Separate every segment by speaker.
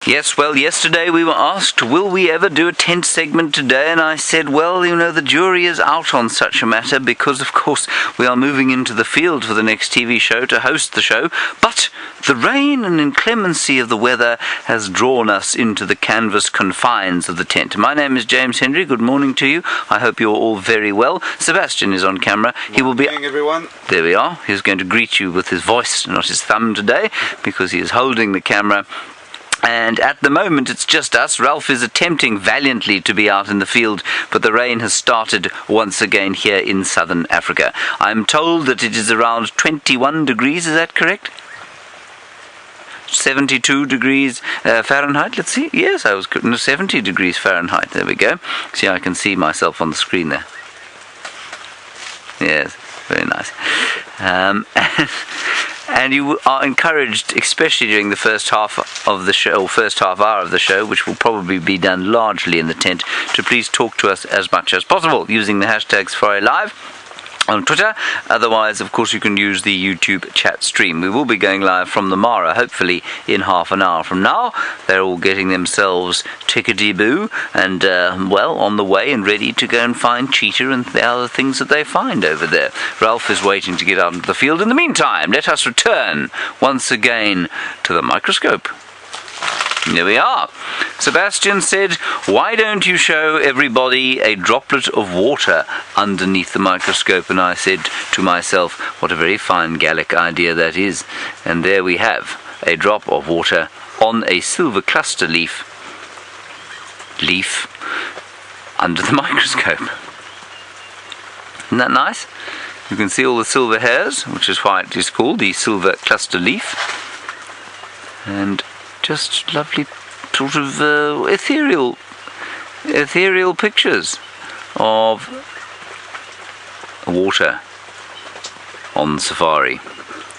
Speaker 1: Yes, well, yesterday we were asked, will we ever do a tent segment today? And I said, well, the jury is out on such a matter because, of course, we are moving into the field for the next TV show to host the show. But the rain and inclemency of the weather has drawn us into the canvas confines of the tent. My name is James Henry. Good morning to you. I hope you're all very well. Sebastian is on camera. He will be...
Speaker 2: Good morning, everyone.
Speaker 1: There we are. He's going to greet you with his voice, not his thumb today, because he is holding the camera. And at the moment, it's just us. Ralph is attempting valiantly to be out in the field, but the rain has started once again here in southern Africa. I'm told that it is around 21 degrees, is that correct? 72 degrees Fahrenheit, let's see. Yes, I was correct. No, 70 degrees Fahrenheit. There we go. See, I can see myself on the screen there. Yes, very nice. And you are encouraged, especially during the first half of the show, or first half hour of the show, which will probably be done largely in the tent, to please talk to us as much as possible using the hashtag Safari Live on Twitter. Otherwise, of course, you can use the YouTube chat stream. We will be going live from the Mara, hopefully in half an hour from now. They're all getting themselves tickety-boo and, well, on the way and ready to go and find Cheetah and the other things that they find over there. Ralph is waiting to get out into the field. In the meantime, let us return once again to the microscope. There we are. Sebastian said, why don't you show everybody a droplet of water underneath the microscope? And I said to myself, what a very fine Gallic idea that is. And there we have a drop of water on a silver cluster leaf under the microscope. Isn't that nice? You can see all the silver hairs, which is why it is called the silver cluster leaf. And just lovely sort of ethereal pictures of water on safari.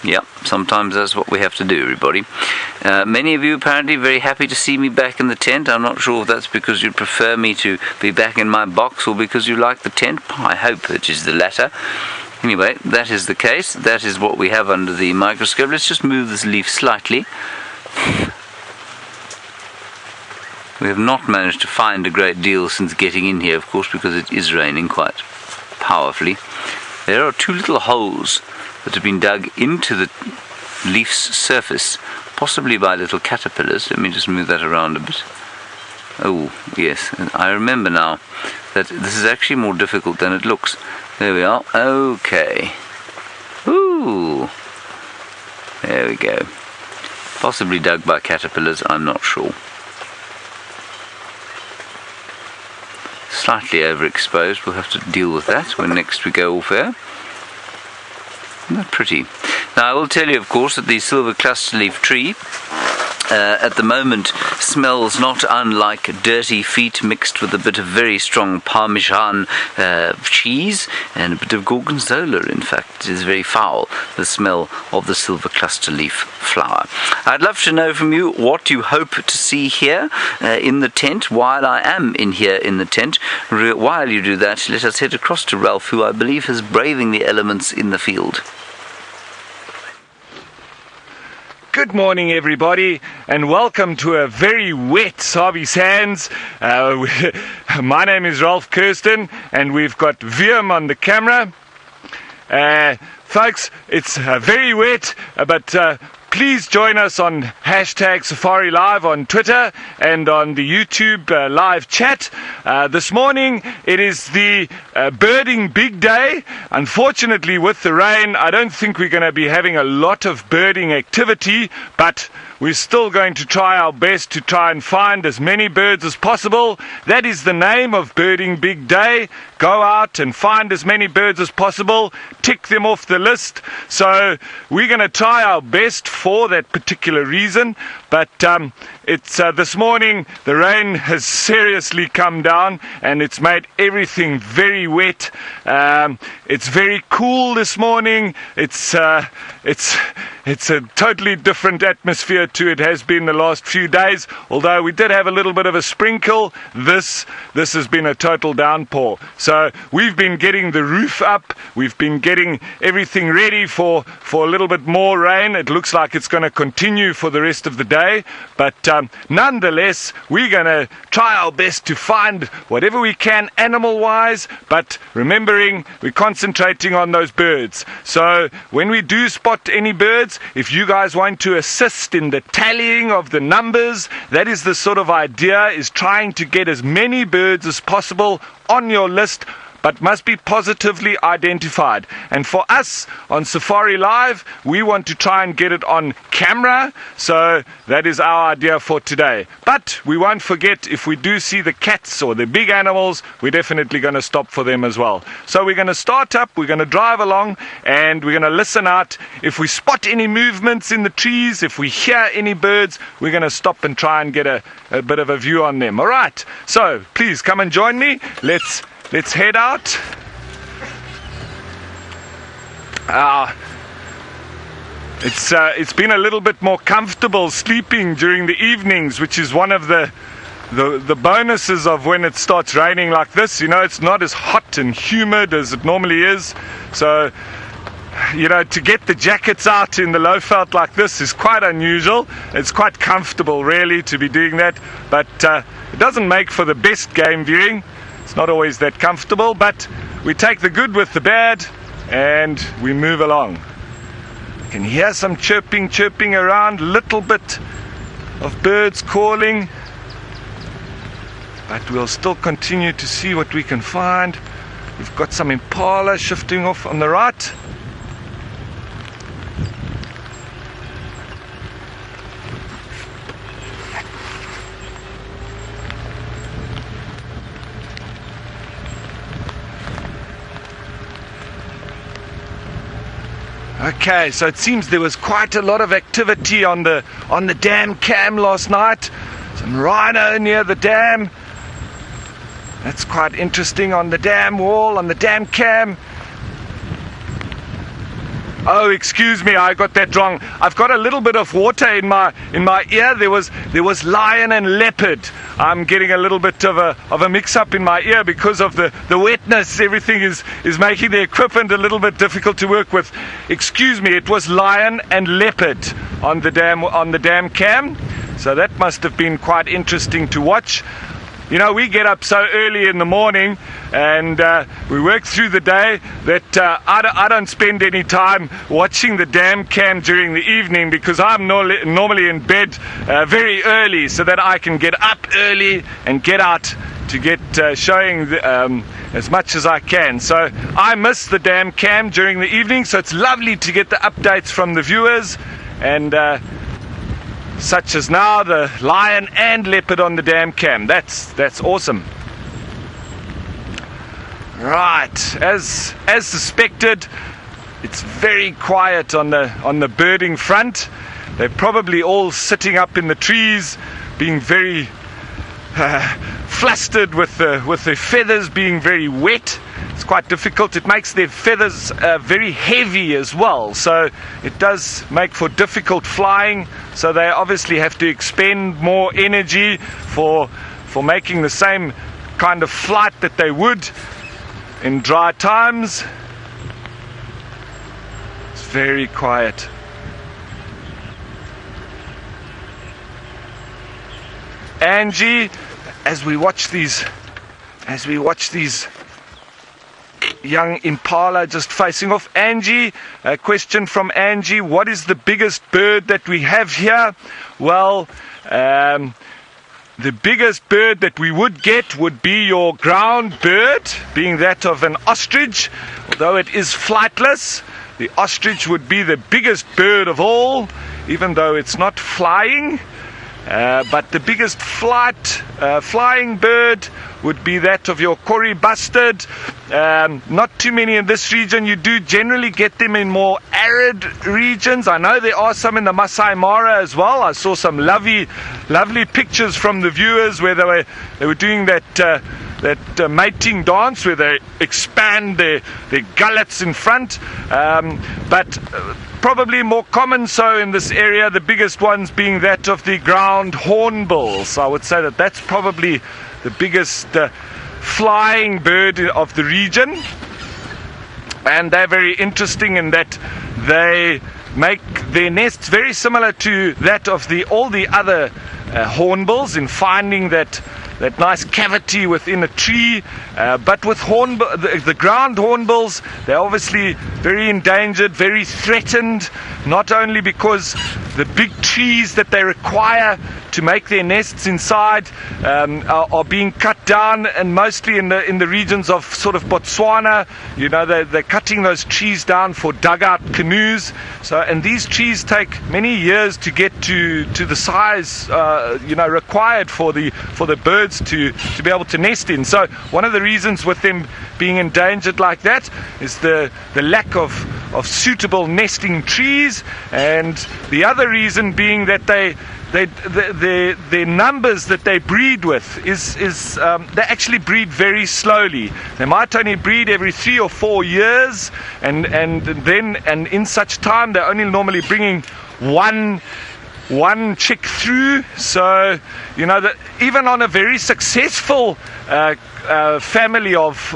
Speaker 1: Yep, sometimes that's what we have to do, everybody. Many of you apparently very happy to see me back in the tent. I'm not sure if that's because you prefer me to be back in my box or because you like the tent. I hope it is the latter. Anyway, that is the case. That is what we have under the microscope. Let's just move this leaf slightly. We have not managed to find a great deal since getting in here, of course, because it is raining quite powerfully. There are two little holes that have been dug into the leaf's surface, possibly by little caterpillars. Let me just move that around a bit. Oh, yes, I remember now that this is actually more difficult than it looks. There we are. Okay. Ooh. There we go. Possibly dug by caterpillars, I'm not sure. Slightly overexposed. We'll have to deal with that when next we go off air. Isn't that pretty? Now, I will tell you, of course, that the silver cluster leaf tree at the moment smells not unlike dirty feet mixed with a bit of very strong Parmesan cheese and a bit of gorgonzola. In fact, it is very foul, the smell of the silver cluster leaf flower. I'd love to know from you what you hope to see here in the tent while I am in here in the tent. While you do that, let us head across to Ralph, who I believe is braving the elements in the field.
Speaker 3: Good morning, everybody, and welcome to a very wet Sabi Sands. My name is Ralph Kirsten, and we've got Viam on the camera. Folks, it's very wet, but please join us on hashtag Safari Live on Twitter and on the YouTube live chat. This morning it is the birding big day. Unfortunately, with the rain, I don't think we're going to be having a lot of birding activity, but we're still going to try our best to try and find as many birds as possible. That is the name of Birding Big Day. Go out and find as many birds as possible, tick them off the list. So we're going to try our best for that particular reason, but it's this morning the rain has seriously come down and it's made everything very wet. It's very cool this morning. It's a totally different atmosphere to it has been the last few days. Although we did have a little bit of a sprinkle, this has been a total downpour. So we've been getting the roof up. We've been getting everything ready for a little bit more rain. It looks like it's going to continue for the rest of the day. today, but nonetheless, we're going to try our best to find whatever we can animal-wise, but remembering we're concentrating on those birds. So when we do spot any birds, if you guys want to assist in the tallying of the numbers, that is the sort of idea, is trying to get as many birds as possible on your list, but must be positively identified. And for us on Safari Live, we want to try and get it on camera, so that is our idea for today. But we won't forget, if we do see the cats or the big animals, we're definitely going to stop for them as well. So we're going to start up, we're going to drive along, and we're going to listen out. If we spot any movements in the trees, if we hear any birds, we're going to stop and try and get a bit of a view on them. All right, so please come and join me. Let's head out. It's been a little bit more comfortable sleeping during the evenings, which is one of the bonuses of when it starts raining like this. You know, it's not as hot and humid as it normally is. So, you know, to get the jackets out in the low veld like this is quite unusual. It's quite comfortable, really, to be doing that. But it doesn't make for the best game viewing. It's not always that comfortable, but we take the good with the bad and we move along. You can hear some chirping around, little bit of birds calling, but we'll still continue to see what we can find. We've got some impala shifting off on the right. Okay, so it seems there was quite a lot of activity on the dam cam last night. Some rhino near the dam. That's quite interesting, on the dam wall, on the dam cam. Oh, excuse me, I got that wrong. I've got a little bit of water in my ear. There was lion and leopard. I'm getting a little bit of a mix-up in my ear because of the wetness. Everything is making the equipment a little bit difficult to work with. Excuse me, it was lion and leopard on the dam cam. So that must have been quite interesting to watch. You know, we get up so early in the morning and we work through the day that I don't spend any time watching the dam cam during the evening, because I'm normally in bed very early, so that I can get up early and get out to get showing as much as I can. So I miss the dam cam during the evening, so it's lovely to get the updates from the viewers, and such as now the lion and leopard on the dam cam. That's awesome. Right, as suspected, it's very quiet on the birding front. They're probably all sitting up in the trees, being very flustered with their feathers being very wet. It's quite difficult. It makes their feathers very heavy as well, so it does make for difficult flying. So they obviously have to expend more energy for making the same kind of flight that they would in dry times. It's very quiet. Angie, as we watch these young impala just facing off. Angie, a question from Angie: what is the biggest bird that we have here? Well, the biggest bird that we would get would be your ground bird, being that of an ostrich. Although it is flightless, the ostrich would be the biggest bird of all, even though it's not flying. But the biggest flying bird would be that of your Kori bustard. Not too many in this region. You do generally get them in more arid regions. I know there are some in the Masai Mara as well. I saw some lovely pictures from the viewers where they were doing that mating dance where they expand their gullets in front. But probably more common so in this area, the biggest ones being that of the ground hornbills. I would say that that's probably the biggest flying bird of the region, and they're very interesting in that they make their nests very similar to that of all the other hornbills, in finding that nice cavity within a tree, but with the ground hornbills, they're obviously very endangered, very threatened, not only because the big trees that they require to make their nests inside are being cut down, and mostly in the regions of sort of Botswana. You know, they're cutting those trees down for dugout canoes. So, and these trees take many years to get to the size required for the birds to be able to nest in. So one of the reasons with them being endangered like that is the lack of suitable nesting trees, and the other reason being that the numbers that they breed with is they actually breed very slowly. They might only breed every 3 or 4 years, and in such time they're only normally bringing one chick through. So you know that even on a very successful family of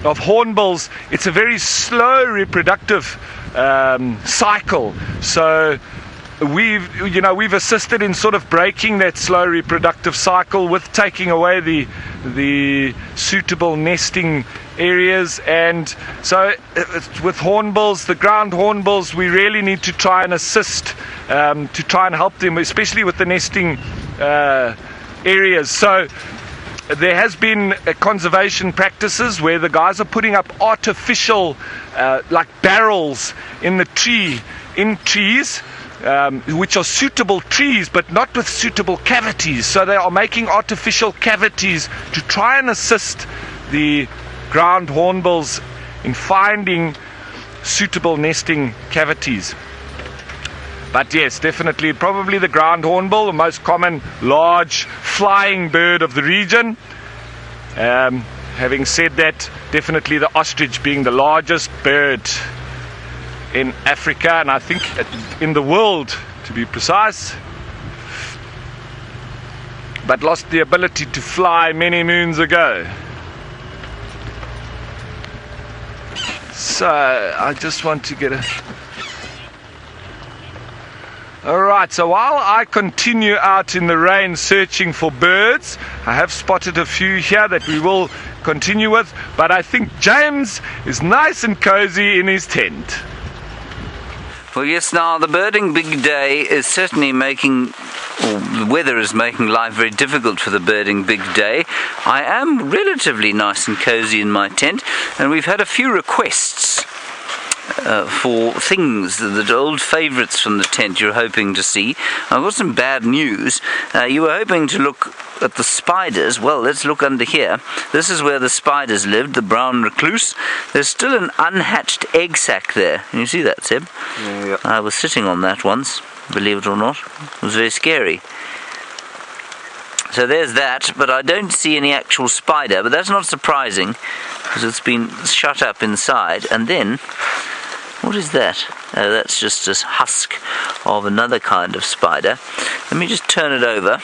Speaker 3: hornbills, it's a very slow reproductive cycle. So we've assisted in sort of breaking that slow reproductive cycle with taking away the suitable nesting areas. And so with hornbills, the ground hornbills, we really need to try and assist to try and help them, especially with the nesting areas. So there has been conservation practices where the guys are putting up artificial like barrels in trees, which are suitable trees but not with suitable cavities. So they are making artificial cavities to try and assist the ground hornbills in finding suitable nesting cavities. But yes, definitely, probably the ground hornbill, the most common large flying bird of the region. Having said that, definitely the ostrich being the largest bird in Africa, and I think in the world, to be precise, but lost the ability to fly many moons ago. So I just want to get a... Alright, so while I continue out in the rain searching for birds, I have spotted a few here that we will continue with, but I think James is nice and cozy in his tent.
Speaker 1: Well, yes, now the birding big day is certainly the weather is making life very difficult for the birding big day. I am relatively nice and cozy in my tent, and we've had a few requests for things, the old favourites from the tent you're hoping to see. I've got some bad news. You were hoping to look at the spiders. Well, let's look under here. This is where the spiders lived, the brown recluse. There's still an unhatched egg sac there. Can you see that, Seb?
Speaker 2: Yeah.
Speaker 1: I was sitting on that once, believe it or not. It was very scary. So there's that, but I don't see any actual spider, but that's not surprising because it's been shut up inside. And then, what is that? Oh, that's just a husk of another kind of spider. Let me just turn it over.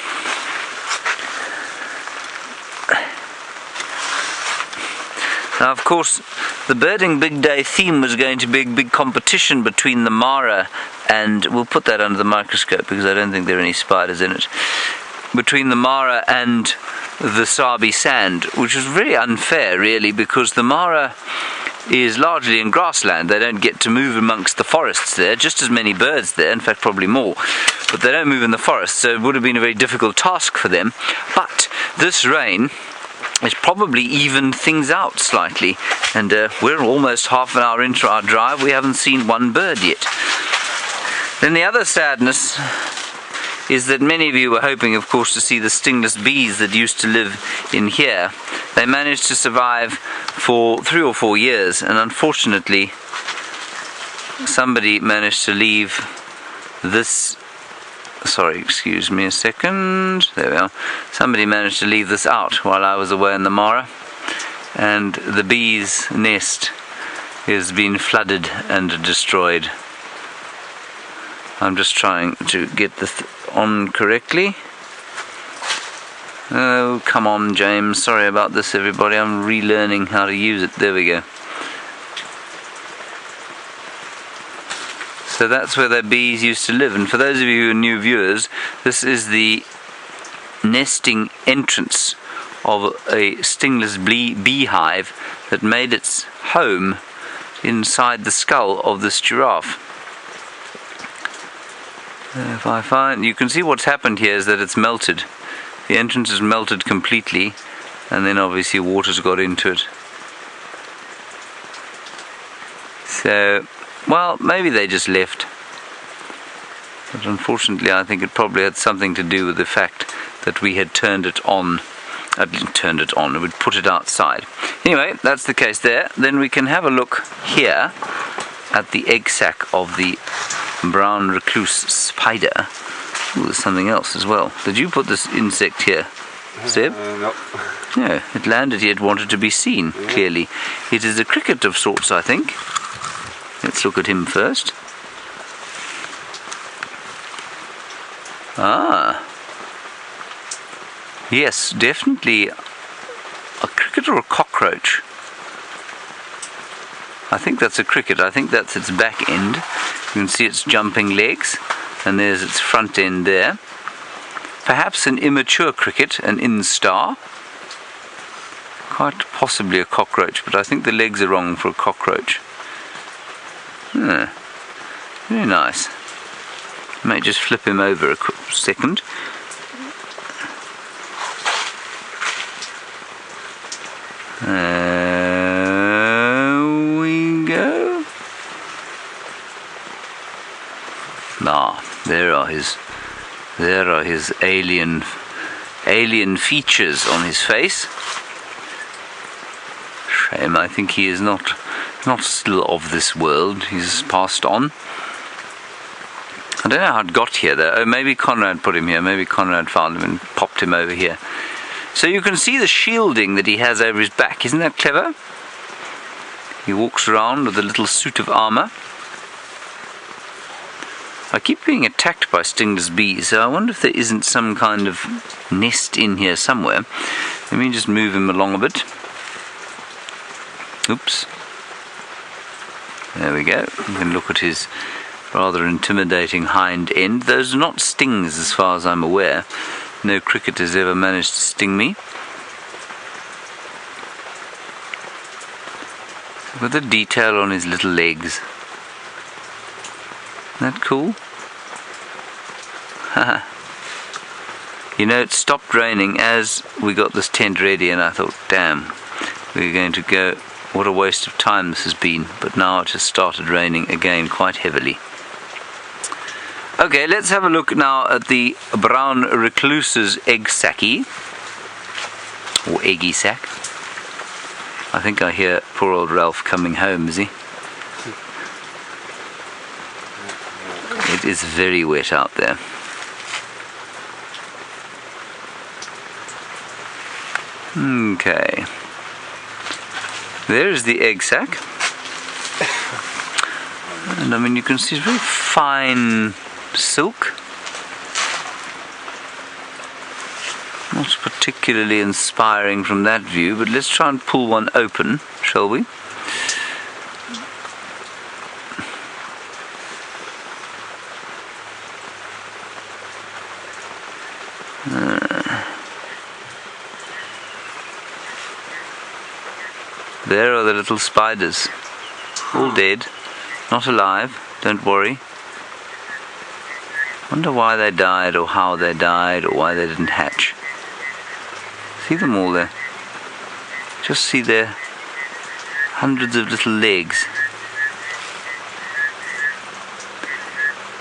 Speaker 1: Now, of course, the birding big day theme was going to be a big competition between the Mara and, we'll put that under the microscope because I don't think there are any spiders in it, between the Mara and the Sabi sand, which was very unfair really, because the Mara is largely in grassland. They don't get to move amongst the forests there, just as many birds there, in fact probably more, but they don't move in the forest, so it would have been a very difficult task for them. But this rain has probably evened things out slightly, and we're almost half an hour into our drive. We haven't seen one bird yet. Then the other sadness is that many of you were hoping, of course, to see the stingless bees that used to live in here. They managed to survive for 3 or 4 years, and unfortunately somebody managed to leave this, sorry, excuse me a second, there we are. Somebody managed to leave this out while I was away in the Mara, and the bees' nest has been flooded and destroyed. I'm just trying to get this on correctly. Oh, come on, James. Sorry about this, everybody. I'm relearning how to use it. There we go. So So that's where the bees used to live. And for those of you who are new viewers, this is the nesting entrance of a stingless beehive that made its home inside the skull of this giraffe. If I find, you can see what's happened here is that it's melted. The entrance is melted completely, and then obviously water's got into it. So, well, maybe they just left. But unfortunately, I think it probably had something to do with the fact that we had turned it on. We'd put it outside. Anyway, that's the case there. Then we can have a look here at the egg sac of the brown recluse spider. Ooh, there's something else as well. Did you put this insect here, Seb?
Speaker 2: No.
Speaker 1: No, it landed here. It wanted to be seen, clearly. It is a cricket of sorts, I think. Let's look at him first. Ah. Yes, definitely a cricket or a cockroach. I think that's a cricket. I think that's its back end. You can see its jumping legs, and there's its front end there. Perhaps an immature cricket, an instar. Quite possibly a cockroach, but I think the legs are wrong for a cockroach. Very nice. I may just flip him over a second. There we go. There are his alien features on his face. Shame, I think he is not still of this world. He's passed on. I don't know how it got here though. Oh, maybe Conrad put him here. Maybe Conrad found him and popped him over here. So you can see the shielding that he has over his back. Isn't that clever? He walks around with a little suit of armor. I keep being attacked by stingless bees, so I wonder if there isn't some kind of nest in here somewhere. Let me just move him along a bit. Oops. There we go. You can look at his rather intimidating hind end. Those are not stings as far as I'm aware. No cricket has ever managed to sting me. Look at the detail on his little legs. Isn't that cool? Haha. You know, it stopped raining as we got this tent ready, and I thought, damn, we're going to go. What a waste of time this has been. But now it has started raining again quite heavily. Okay, let's have a look now at the brown recluse's egg sacky, or eggy sack. I think I hear poor old Ralph coming home, is he? It is very wet out there. Okay. There's the egg sac. And I mean, you can see it's very fine silk. Not particularly inspiring from that view, but let's try and pull one open, shall we? There are the little spiders, all dead, not alive, don't worry. Wonder why they died, or how they died, or why they didn't hatch. See them all there? Just see their hundreds of little legs.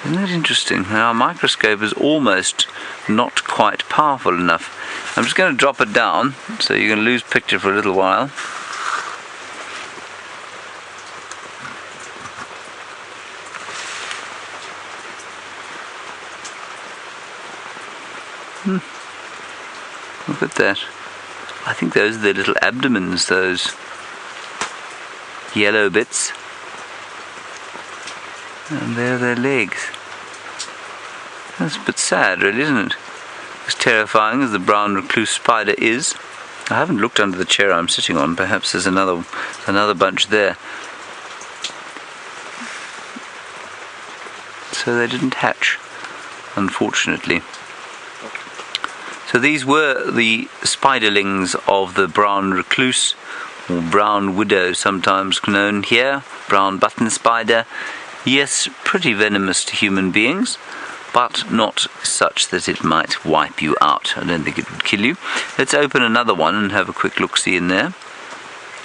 Speaker 1: Isn't that interesting? Now, our microscope is almost not quite powerful enough. I'm just going to drop it down, so you're going to lose picture for a little while. Look at that. I think those are their little abdomens, those yellow bits. And there are their legs. That's a bit sad, really, isn't it? As terrifying as the brown recluse spider is. I haven't looked under the chair I'm sitting on. Perhaps there's another bunch there. so they didn't hatch, unfortunately. So these were the spiderlings of the brown recluse, or brown widow sometimes known here, brown button spider. Yes, pretty venomous to human beings, but not such that it might wipe you out. I don't think it would kill you. Let's open another one and have a quick look-see in there.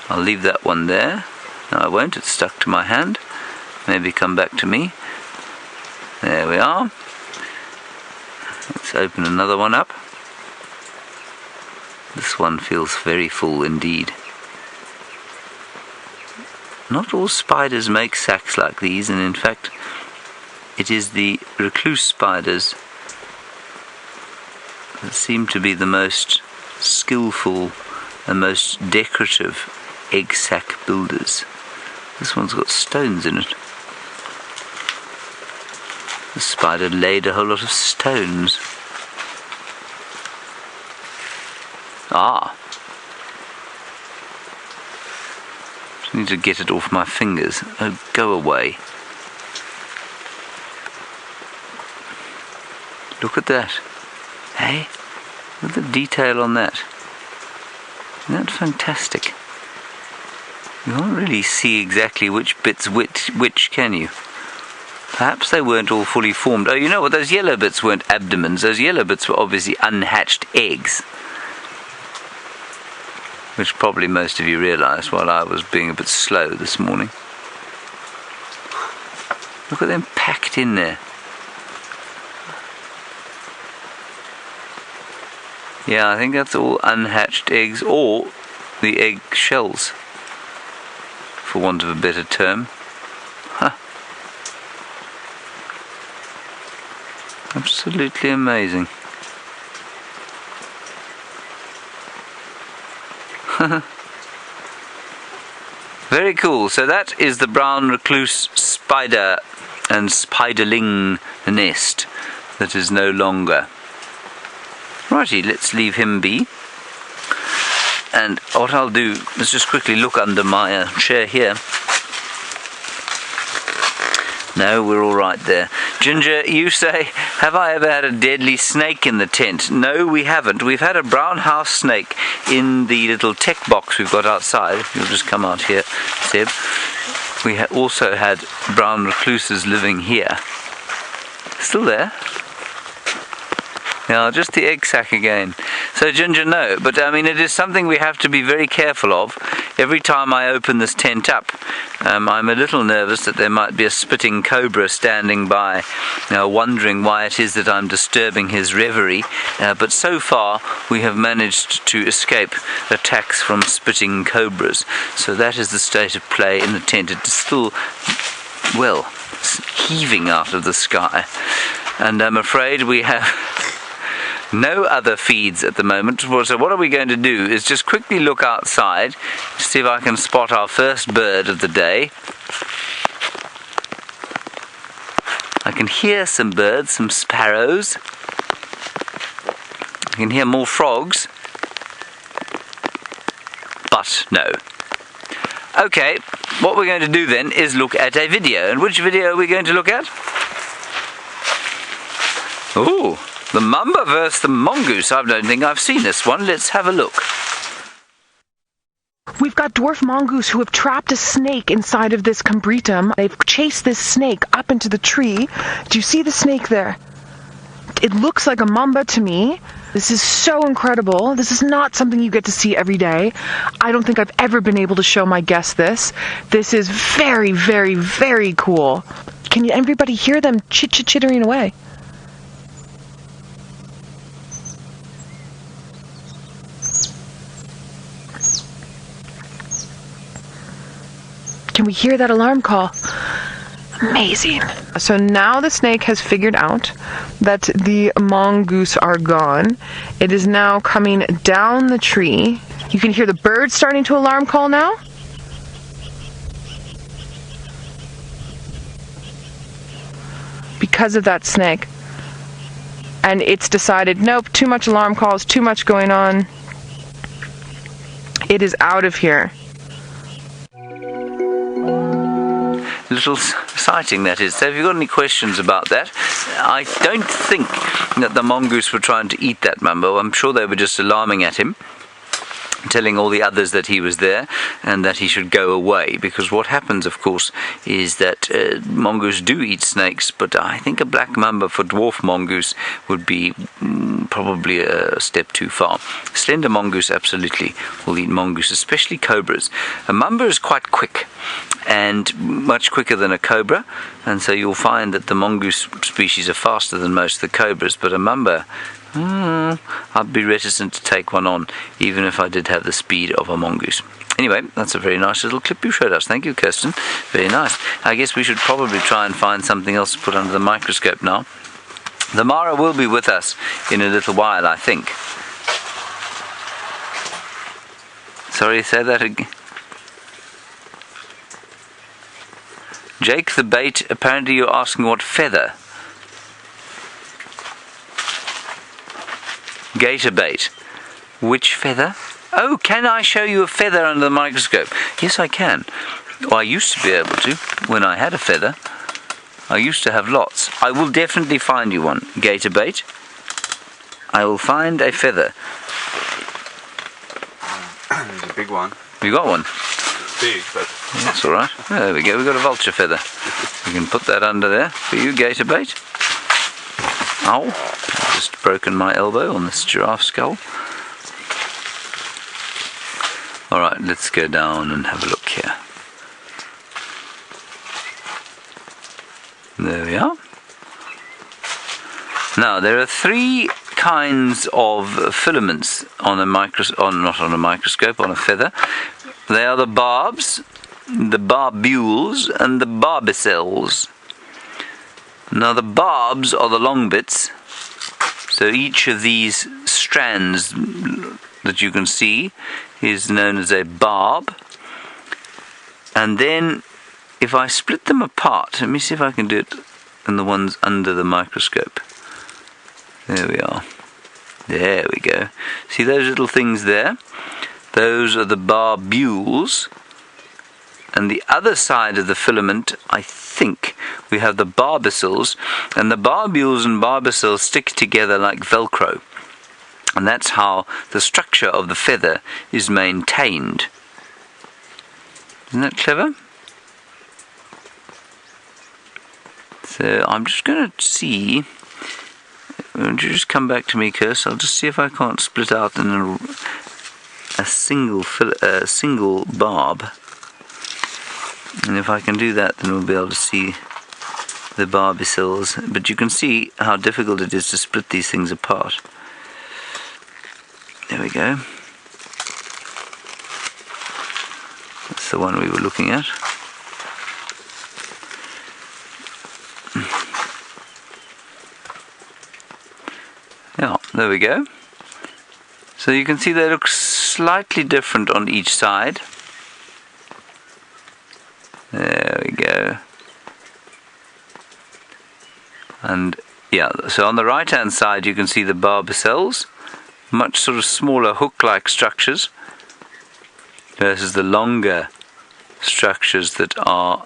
Speaker 1: I'll leave that one there. No, I won't, it's stuck to my hand. Maybe come back to me. There we are. Let's open another one up. This one feels very full indeed. Not all spiders make sacs like these, and in fact it is the recluse spiders that seem to be the most skillful and most decorative egg sac builders. This one's got stones in it. The spider laid a whole lot of stones. Ah. Just need to get it off my fingers. Oh, go away. Look at that. Hey? Look at the detail on that. Isn't that fantastic? You can't really see exactly which bit's which, can you? Perhaps they weren't all fully formed. Oh, you know what? Those yellow bits weren't abdomens. Those yellow bits were obviously unhatched eggs. Which probably most of you realised while I was being a bit slow this morning. Look at them packed in there. Yeah, I think that's all unhatched eggs, or the egg shells, for want of a better term. Huh. Absolutely amazing. Very cool. So that is the brown recluse spider and spiderling nest that is no longer. Righty, let's leave him be. And what I'll do is just quickly look under my chair here. No, we're all right there. Ginger, you say, have I ever had a deadly snake in the tent? No, we haven't. We've had a brown house snake in the little tech box we've got outside. You'll just come out here, Seb. We also had brown recluses living here. Still there? Yeah, just the egg sac again. So Ginger, no, but I mean it is something we have to be very careful of. Every time I open this tent up, I'm a little nervous that there might be a spitting cobra standing by, wondering why it is that I'm disturbing his reverie. But so far we have managed to escape attacks from spitting cobras. So that is the state of play in the tent. It is still, well, heaving out of the sky. And I'm afraid we have no other feeds at the moment. So what are we going to do is just quickly look outside to see if I can spot our first bird of the day. I can hear some birds, some sparrows. I can hear more frogs. But no. Okay, what we're going to do then is look at a video. And which video are we going to look at? Ooh. The mamba versus the mongoose. I don't think I've seen this one. Let's have a look.
Speaker 2: We've got dwarf mongoose who have trapped a snake inside of this combretum. They've chased this snake up into the tree. Do you see the snake there? It looks like a mamba to me. This is so incredible. This is not something you get to see every day. I don't think I've ever been able to show my guests this. This is very, very, very cool. Can everybody hear them chittering away? Can we hear that alarm call? Amazing. So now the snake has figured out that the mongoose are gone. It is now coming down the tree. You can hear the birds starting to alarm call now. Because of that snake. And it's decided, nope, too much alarm calls, too much going on. It is out of here.
Speaker 1: Little exciting that is. So if you've got any questions about that, I don't think that the mongoose were trying to eat that mambo. I'm sure they were just alarming at him, telling all the others that he was there and that he should go away, because what happens, of course, is that mongoose do eat snakes, but I think a black mamba for dwarf mongoose would be probably a step too far. Slender mongoose absolutely will eat mongoose, especially cobras. A mamba is quite quick and much quicker than a cobra, and so you'll find that the mongoose species are faster than most of the cobras, but a mamba, I'd be reticent to take one on, even if I did have the speed of a mongoose. Anyway, that's a very nice little clip you showed us. Thank you, Kirsten. Very nice. I guess we should probably try and find something else to put under the microscope now. The Mara will be with us in a little while, I think. Sorry, say that again. Jake the bait, apparently you're asking what feather. Gator bait. Which feather? Oh, can I show you a feather under the microscope? Yes, I can. Well, I used to be able to when I had a feather. I used to have lots. I will definitely find you one. Gator bait. I will find a feather.
Speaker 4: There's a big one.
Speaker 1: You got one?
Speaker 4: It's big, but...
Speaker 1: That's all right. There we go. We've got a vulture feather. We can put that under there for you, gator bait. Ow. I've just broken my elbow on this giraffe skull. Alright, let's go down and have a look here. There we are. Now, there are three kinds of filaments on a not on a microscope, on a feather. They are the barbs, the barbules, and the barbicels. Now the barbs are the long bits, so each of these strands that you can see is known as a barb. And then if I split them apart, let me see if I can do it in the ones under the microscope. There we are. There we go. See those little things there? Those are the barbules. And the other side of the filament, I think, we have the barbicels, and the barbules and barbicels stick together like Velcro. And that's how the structure of the feather is maintained. Isn't that clever? So I'm just going to see. Won't you just come back to me, Kirst? I'll just see if I can't split out in a single barb. And if I can do that, then we'll be able to see the barbicels. But you can see how difficult it is to split these things apart. There we go. That's the one we were looking at. Yeah, there we go. So you can see they look slightly different on each side. There we go. And yeah, so on the right hand side you can see the barbicels, much sort of smaller hook-like structures, versus the longer structures that are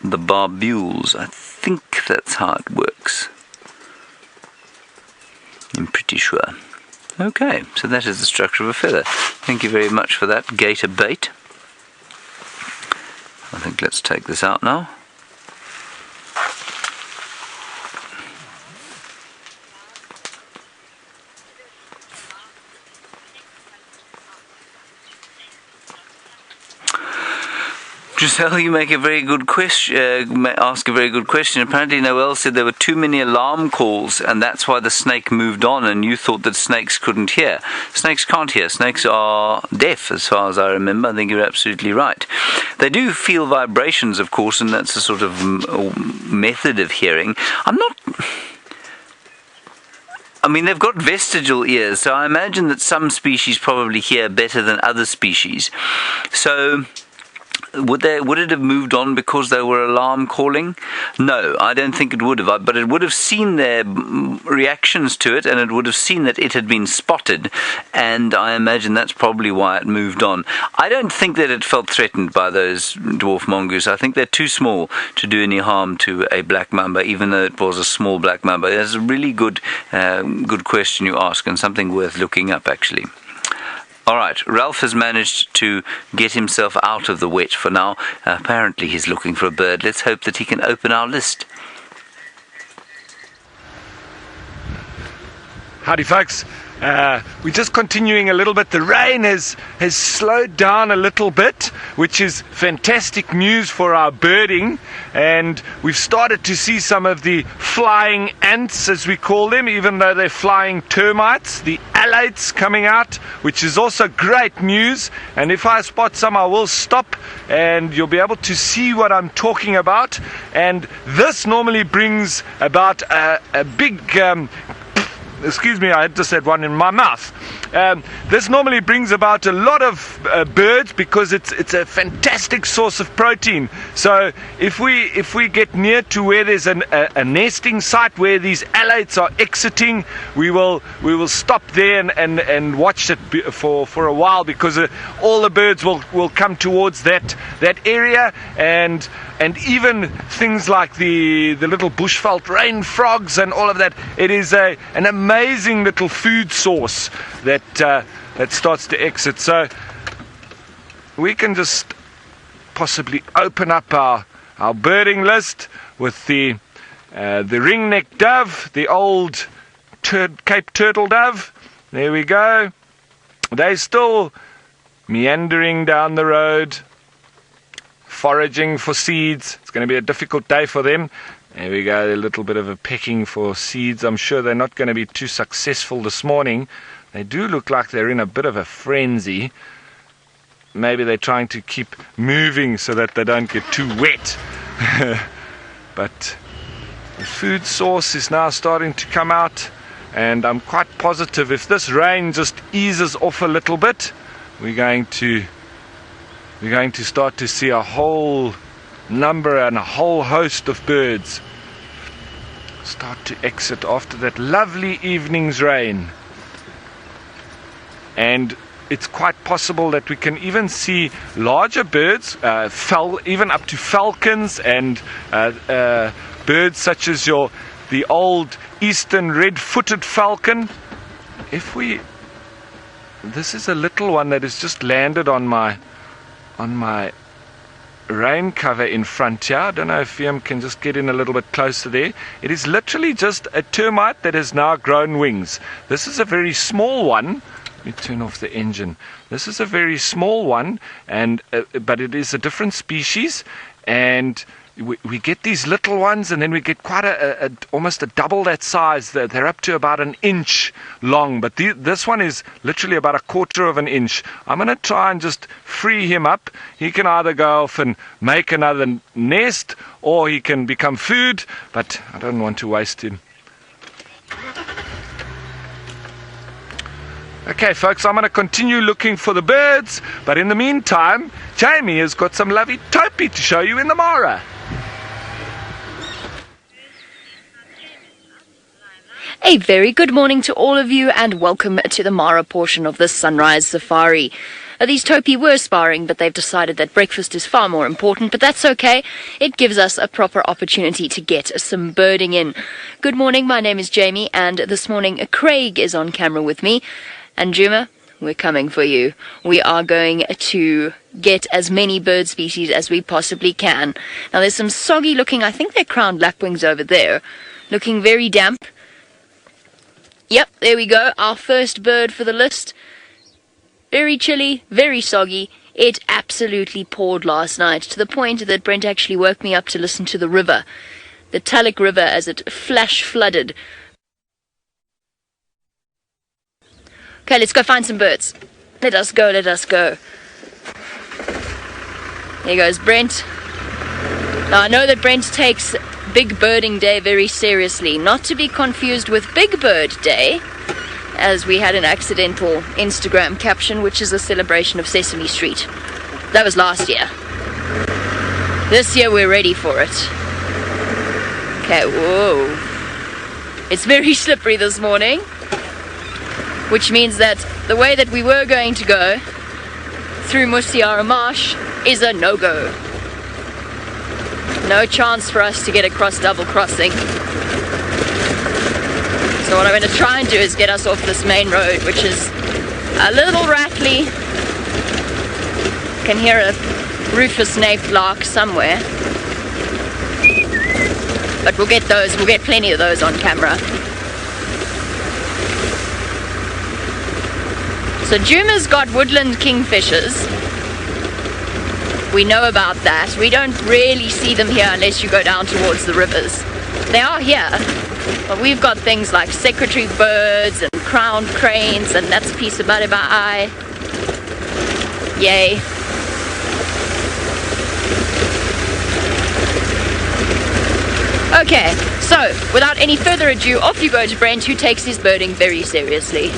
Speaker 1: the barbules. I think that's how it works. I'm pretty sure. Okay, so that is the structure of a feather. Thank you very much for that, gator bait. I think let's take this out now. Giselle, you make a very good question. Ask a very good question. Apparently, Noel said there were too many alarm calls, and that's why the snake moved on. And you thought that snakes couldn't hear. Snakes can't hear. Snakes are deaf, as far as I remember. I think you're absolutely right. They do feel vibrations, of course, and that's a sort of method of hearing. I mean, they've got vestigial ears, so I imagine that some species probably hear better than other species. So would it have moved on because they were alarm calling? No, I don't think it would have. But it would have seen their reactions to it, and it would have seen that it had been spotted. And I imagine that's probably why it moved on. I don't think that it felt threatened by those dwarf mongoose. I think they're too small to do any harm to a black mamba, even though it was a small black mamba. That's a really good question you ask, and something worth looking up, actually. All right, Ralph has managed to get himself out of the wet for now. Apparently he's looking for a bird. Let's hope that he can open our list.
Speaker 3: Howdy, folks. We're just continuing a little bit. The rain has slowed down a little bit, which is fantastic news for our birding. And we've started to see some of the flying ants, as we call them, even though they're flying termites, the alates coming out, which is also great news. And if I spot some, I will stop and you'll be able to see what I'm talking about. And this normally brings about a big... excuse me, I just had one in my mouth. This normally brings about a lot of birds because it's a fantastic source of protein. So if we get near to where there's a nesting site where these alates are exiting, we will stop there and watch it for a while, because all the birds will come towards that area, and even things like the little bushveld rain frogs and all of that. It is an amazing little food source that starts to exit. So we can just possibly open up our birding list with the ringneck dove, the old Cape turtle dove. There we go. They're still meandering down the road, foraging for seeds. It's going to be a difficult day for them. There we go, a little bit of a pecking for seeds. I'm sure they're not going to be too successful this morning. They do look like they're in a bit of a frenzy. Maybe they're trying to keep moving so that they don't get too wet. But the food source is now starting to come out, and I'm quite positive if this rain just eases off a little bit, we're going to start to see a whole number and a whole host of birds start to exit after that lovely evening's rain. And it's quite possible that we can even see larger birds, even up to falcons, and birds such as the old eastern red-footed falcon. This is a little one that has just landed on my rain cover in front here. I don't know if Fiam can just get in a little bit closer there. It is literally just a termite that has now grown wings. This is a very small one. Let me turn off the engine. This is a very small one, but it is a different species, and we get these little ones, and then we get quite almost a double that size. They're up to about an inch long, but this one is literally about a quarter of an inch. I'm going to try and just free him up. He can either go off and make another nest, or he can become food, but I don't want to waste him. Okay, folks, I'm going to continue looking for the birds, but in the meantime, Jamie has got some lovely topi to show you in the Mara.
Speaker 5: A very good morning to all of you, and welcome to the Mara portion of the Sunrise Safari. These topi were sparring, but they've decided that breakfast is far more important, but that's okay. It gives us a proper opportunity to get some birding in. Good morning, my name is Jamie, and this morning Craig is on camera with me. And Djuma, we're coming for you. We are going to get as many bird species as we possibly can. Now there's some soggy looking, I think they're crowned lapwings over there, looking very damp. Yep, there we go, our first bird for the list. Very chilly, very soggy. It absolutely poured last night, to the point that Brent actually woke me up to listen to the river, the Tulloch River, as it flash flooded. Okay, let's go find some birds. Let us go, let us go. There goes Brent. Now, I know that Brent takes Big Birding Day very seriously, not to be confused with Big Bird Day, as we had an accidental Instagram caption, which is a celebration of Sesame Street. That was last year. This year we're ready for it. Okay, whoa. It's very slippery this morning, which means that the way that we were going to go through Musiara Marsh is a no-go. No chance for us to get across double crossing. So what I'm going to try and do is get us off this main road, which is a little rattly. Can hear a rufous-naped lark somewhere. But we'll get plenty of those on camera. So Djuma's got woodland kingfishers. We know about that. We don't really see them here unless you go down towards the rivers. They are here, but we've got things like secretary birds and crowned cranes, and that's a piece of baribai. Yay. Okay, so without any further ado, off you go to Brent, who takes his birding very seriously.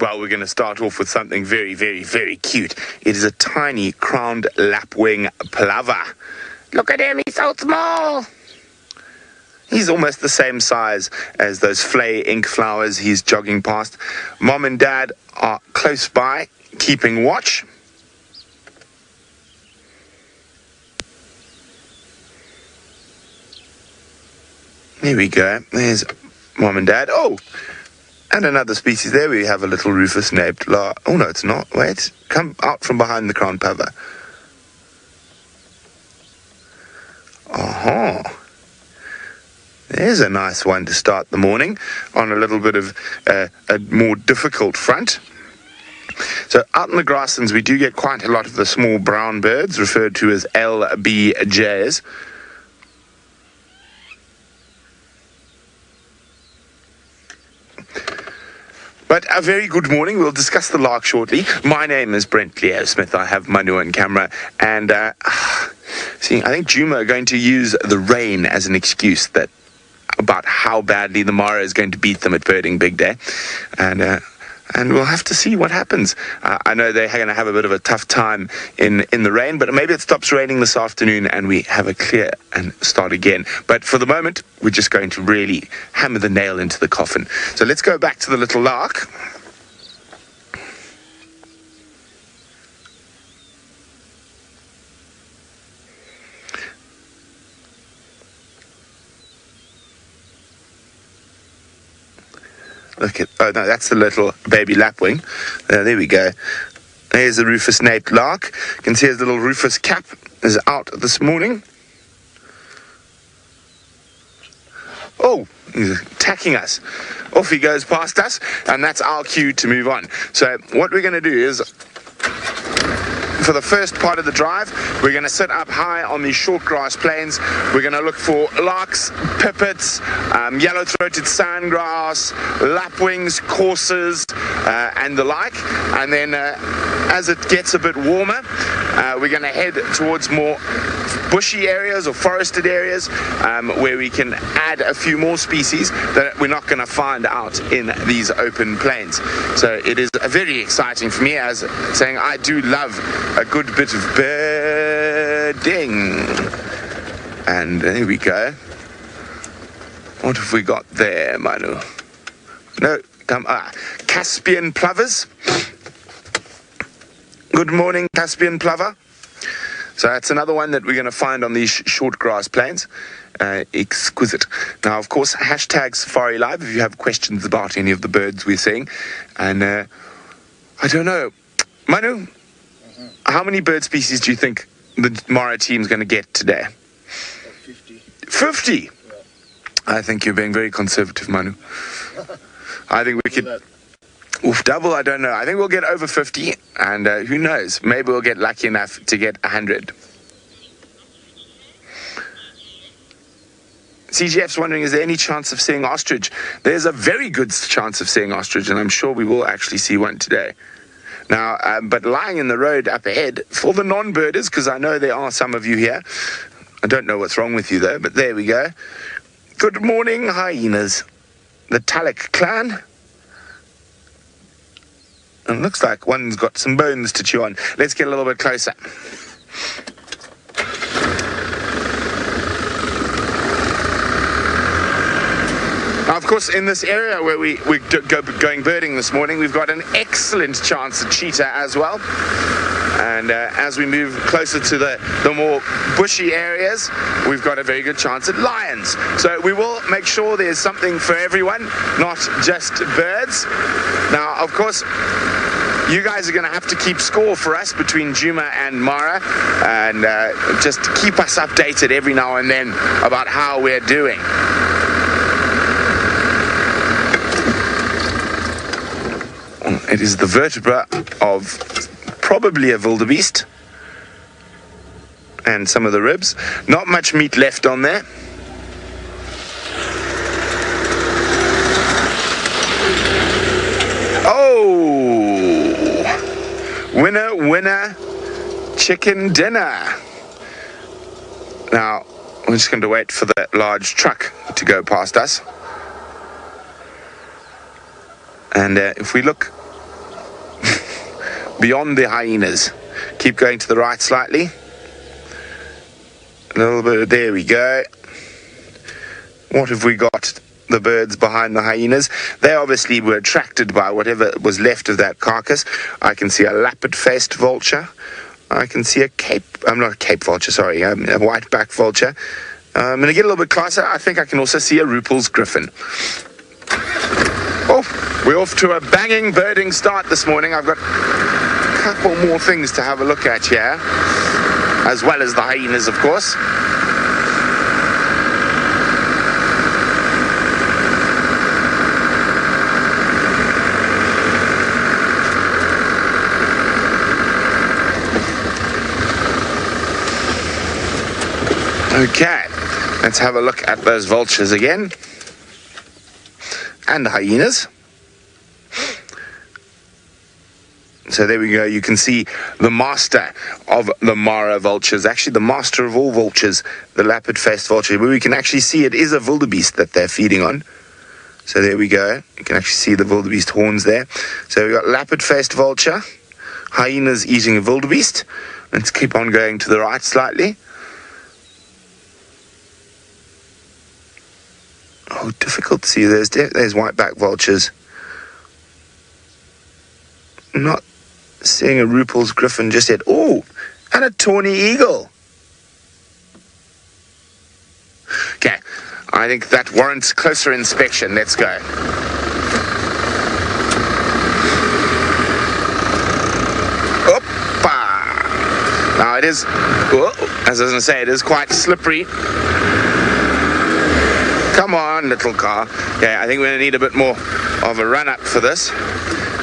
Speaker 6: Well, we're going to start off with something very, very, very cute. It is a tiny crowned lapwing plover. Look at him, he's so small. He's almost the same size as those flay ink flowers he's jogging past. Mom and Dad are close by, keeping watch. Here we go. There's Mom and Dad. Oh! And another species there. We have a little rufous-naped lark. Oh, no, it's not. Wait. Come out from behind the crown plover. Aha. There's a nice one to start the morning on a little bit of a more difficult front. So out in the grasslands, we do get quite a lot of the small brown birds, referred to as LBJs. But a very good morning. We'll discuss the lark shortly. My name is Brent Leo Smith. I have Manu on camera. And, see, I think Djuma are going to use the rain as an excuse about how badly the Mara is going to beat them at birding big day. And we'll have to see what happens. I know they're going to have a bit of a tough time in the rain, but maybe it stops raining this afternoon and we have a clear and start again. But for the moment, we're just going to really hammer the nail into the coffin. So let's go back to the little lark. Look at, oh no, that's the little baby lapwing. There we go. There's the rufous-naped lark. You can see his little rufous cap is out this morning. Oh, he's attacking us. Off he goes past us, and that's our cue to move on. So what we're going to do is, for the first part of the drive, we're going to sit up high on these short grass plains. We're going to look for larks, pipits, yellow-throated sandgrass, lapwings, coursers, and the like. And then as it gets a bit warmer, we're going to head towards more bushy areas or forested areas where we can add a few more species that we're not going to find out in these open plains. So it is very exciting for me, as saying I do love a good bit of birding. And there we go. What have we got there, Manu? No, come, Caspian plovers. Good morning, Caspian plover. So that's another one that we're going to find on these short grass plains. Exquisite. Now, of course, hashtag Safari Live if you have questions about any of the birds we're seeing. And I don't know, Manu, how many bird species do you think the Mara team's going to get today?
Speaker 7: 50.
Speaker 6: 50? Yeah. I think you're being very conservative, Manu. I think we could... double, I don't know. I think we'll get over 50, and who knows? Maybe we'll get lucky enough to get 100. CGF's wondering, is there any chance of seeing ostrich? There's a very good chance of seeing ostrich, and I'm sure we will actually see one today. Now, but lying in the road up ahead, for the non-birders, because I know there are some of you here. I don't know what's wrong with you, though, but there we go. Good morning, hyenas. The Talek clan. And it looks like one's got some bones to chew on. Let's get a little bit closer. Now, of course, in this area where we're going birding this morning, we've got an excellent chance at cheetah as well. And as we move closer to the more bushy areas, we've got a very good chance at lions. So we will make sure there's something for everyone, not just birds. Now, of course, you guys are going to have to keep score for us between Djuma and Mara, and just keep us updated every now and then about how we're doing. It is the vertebra of probably a wildebeest, and some of the ribs. Not much meat left on there. Oh! Winner, winner, chicken dinner. Now, we're just going to wait for the large truck to go past us. And if we look beyond the hyenas, keep going to the right slightly. A little bit, there we go. What have we got? The birds behind the hyenas. They obviously were attracted by whatever was left of that carcass. I can see a lappet-faced vulture. I can see a not a cape vulture, sorry, a white-back vulture. I'm going to get a little bit closer. I think I can also see a Ruppel's griffin. Oh, we're off to a banging birding start this morning. I've got a couple more things to have a look at here, as well as the hyenas, of course. Okay, let's have a look at those vultures again. And the hyenas. So there we go. You can see the master of the Mara vultures, actually the master of all vultures, the lappet-faced vulture. But we can actually see it is a wildebeest that they're feeding on. So there we go. You can actually see the wildebeest horns there. So we've got lappet-faced vulture, hyenas eating a wildebeest. Let's keep on going to the right slightly. Oh, difficult to see. There's white-back vultures. Not seeing a Ruppel's griffin just yet. Oh, and a tawny eagle. Okay, I think that warrants closer inspection. Let's go. Oppa! Now it is, as I was going to say, it is quite slippery. Come on, little car. Okay, I think we're going to need a bit more of a run-up for this.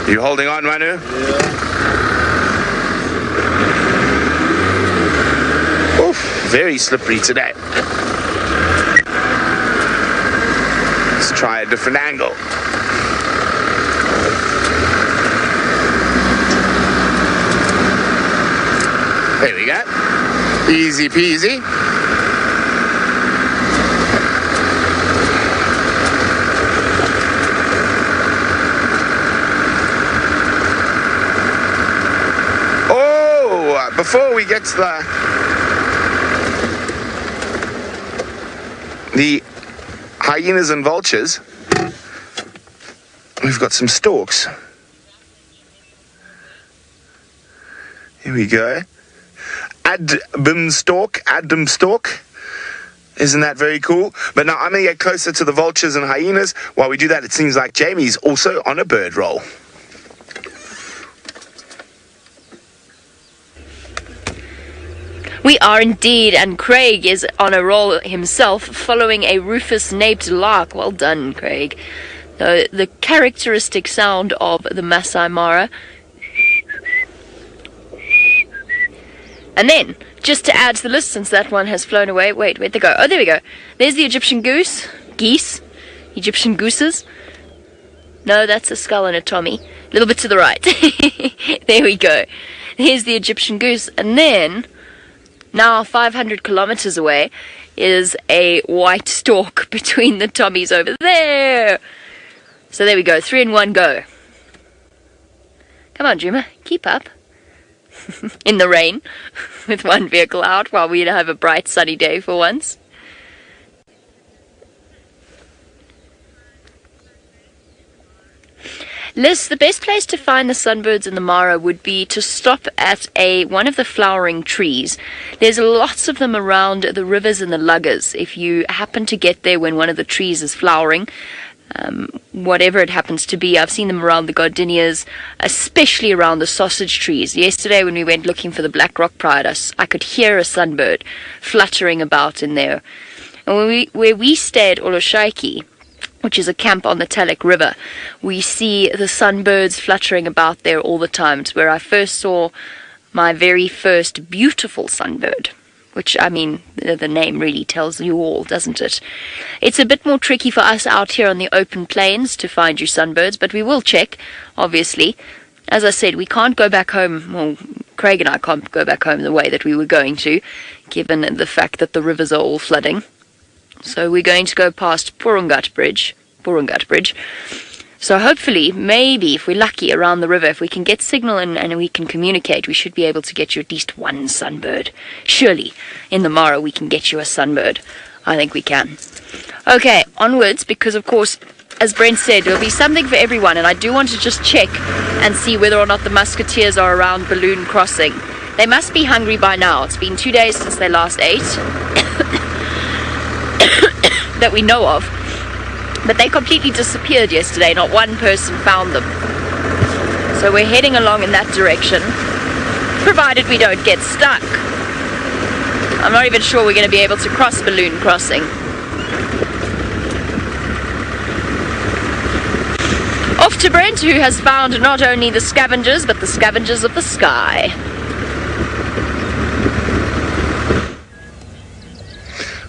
Speaker 6: You holding on, Manu? Yeah. Oof, very slippery today. Let's try a different angle. There we go. Easy peasy. Before we get to the hyenas and vultures, we've got some storks. Here we go. Adam stork. Isn't that very cool? But now I'm going to get closer to the vultures and hyenas. While we do that, it seems like Jamie's also on a bird roll.
Speaker 5: We are indeed, and Craig is on a roll himself, following a rufous-naped lark. Well done, Craig. The characteristic sound of the Masai Mara. And then, just to add to the list, since that one has flown away, wait, where'd they go? Oh, there we go. There's the Egyptian geese, Egyptian gooses. No, that's a skull and a Tommy. A little bit to the right. There we go. Here's the Egyptian goose, and then, now 500 kilometers away, is a white stork between the Tommies over there. So there we go, 3 in 1 go. Come on, Djuma, keep up. In the rain, with one vehicle out, while we have a bright sunny day for once. Liz, the best place to find the sunbirds in the Mara would be to stop at one of the flowering trees. There's lots of them around the rivers and the luggers. If you happen to get there when one of the trees is flowering, whatever it happens to be, I've seen them around the gardenias, especially around the sausage trees. Yesterday when we went looking for the Black Rock Pride, I could hear a sunbird fluttering about in there. And where we stay at Oloshaiki, which is a camp on the Talek River, we see the sunbirds fluttering about there all the time. It's where I first saw my very first beautiful sunbird, which, I mean, the name really tells you all, doesn't it? It's a bit more tricky for us out here on the open plains to find you sunbirds, but we will check, obviously. As I said, we can't go back home, well, Craig and I can't go back home the way that we were going to, given the fact that the rivers are all flooding. So we're going to go past Purungat Bridge. So hopefully, maybe, if we're lucky around the river, if we can get signal and we can communicate, we should be able to get you at least one sunbird. Surely, in the Mara, we can get you a sunbird. I think we can. Okay, onwards, because of course, as Brent said, there'll be something for everyone, and I do want to just check and see whether or not the musketeers are around Balloon Crossing. They must be hungry by now. It's been 2 days since they last ate. That we know of, but they completely disappeared yesterday. Not one person found them, so we're heading along in that direction, provided we don't get stuck. I'm not even sure we're going to be able to cross Balloon Crossing. Off to Brent, who has found not only the scavengers but the scavengers of the sky.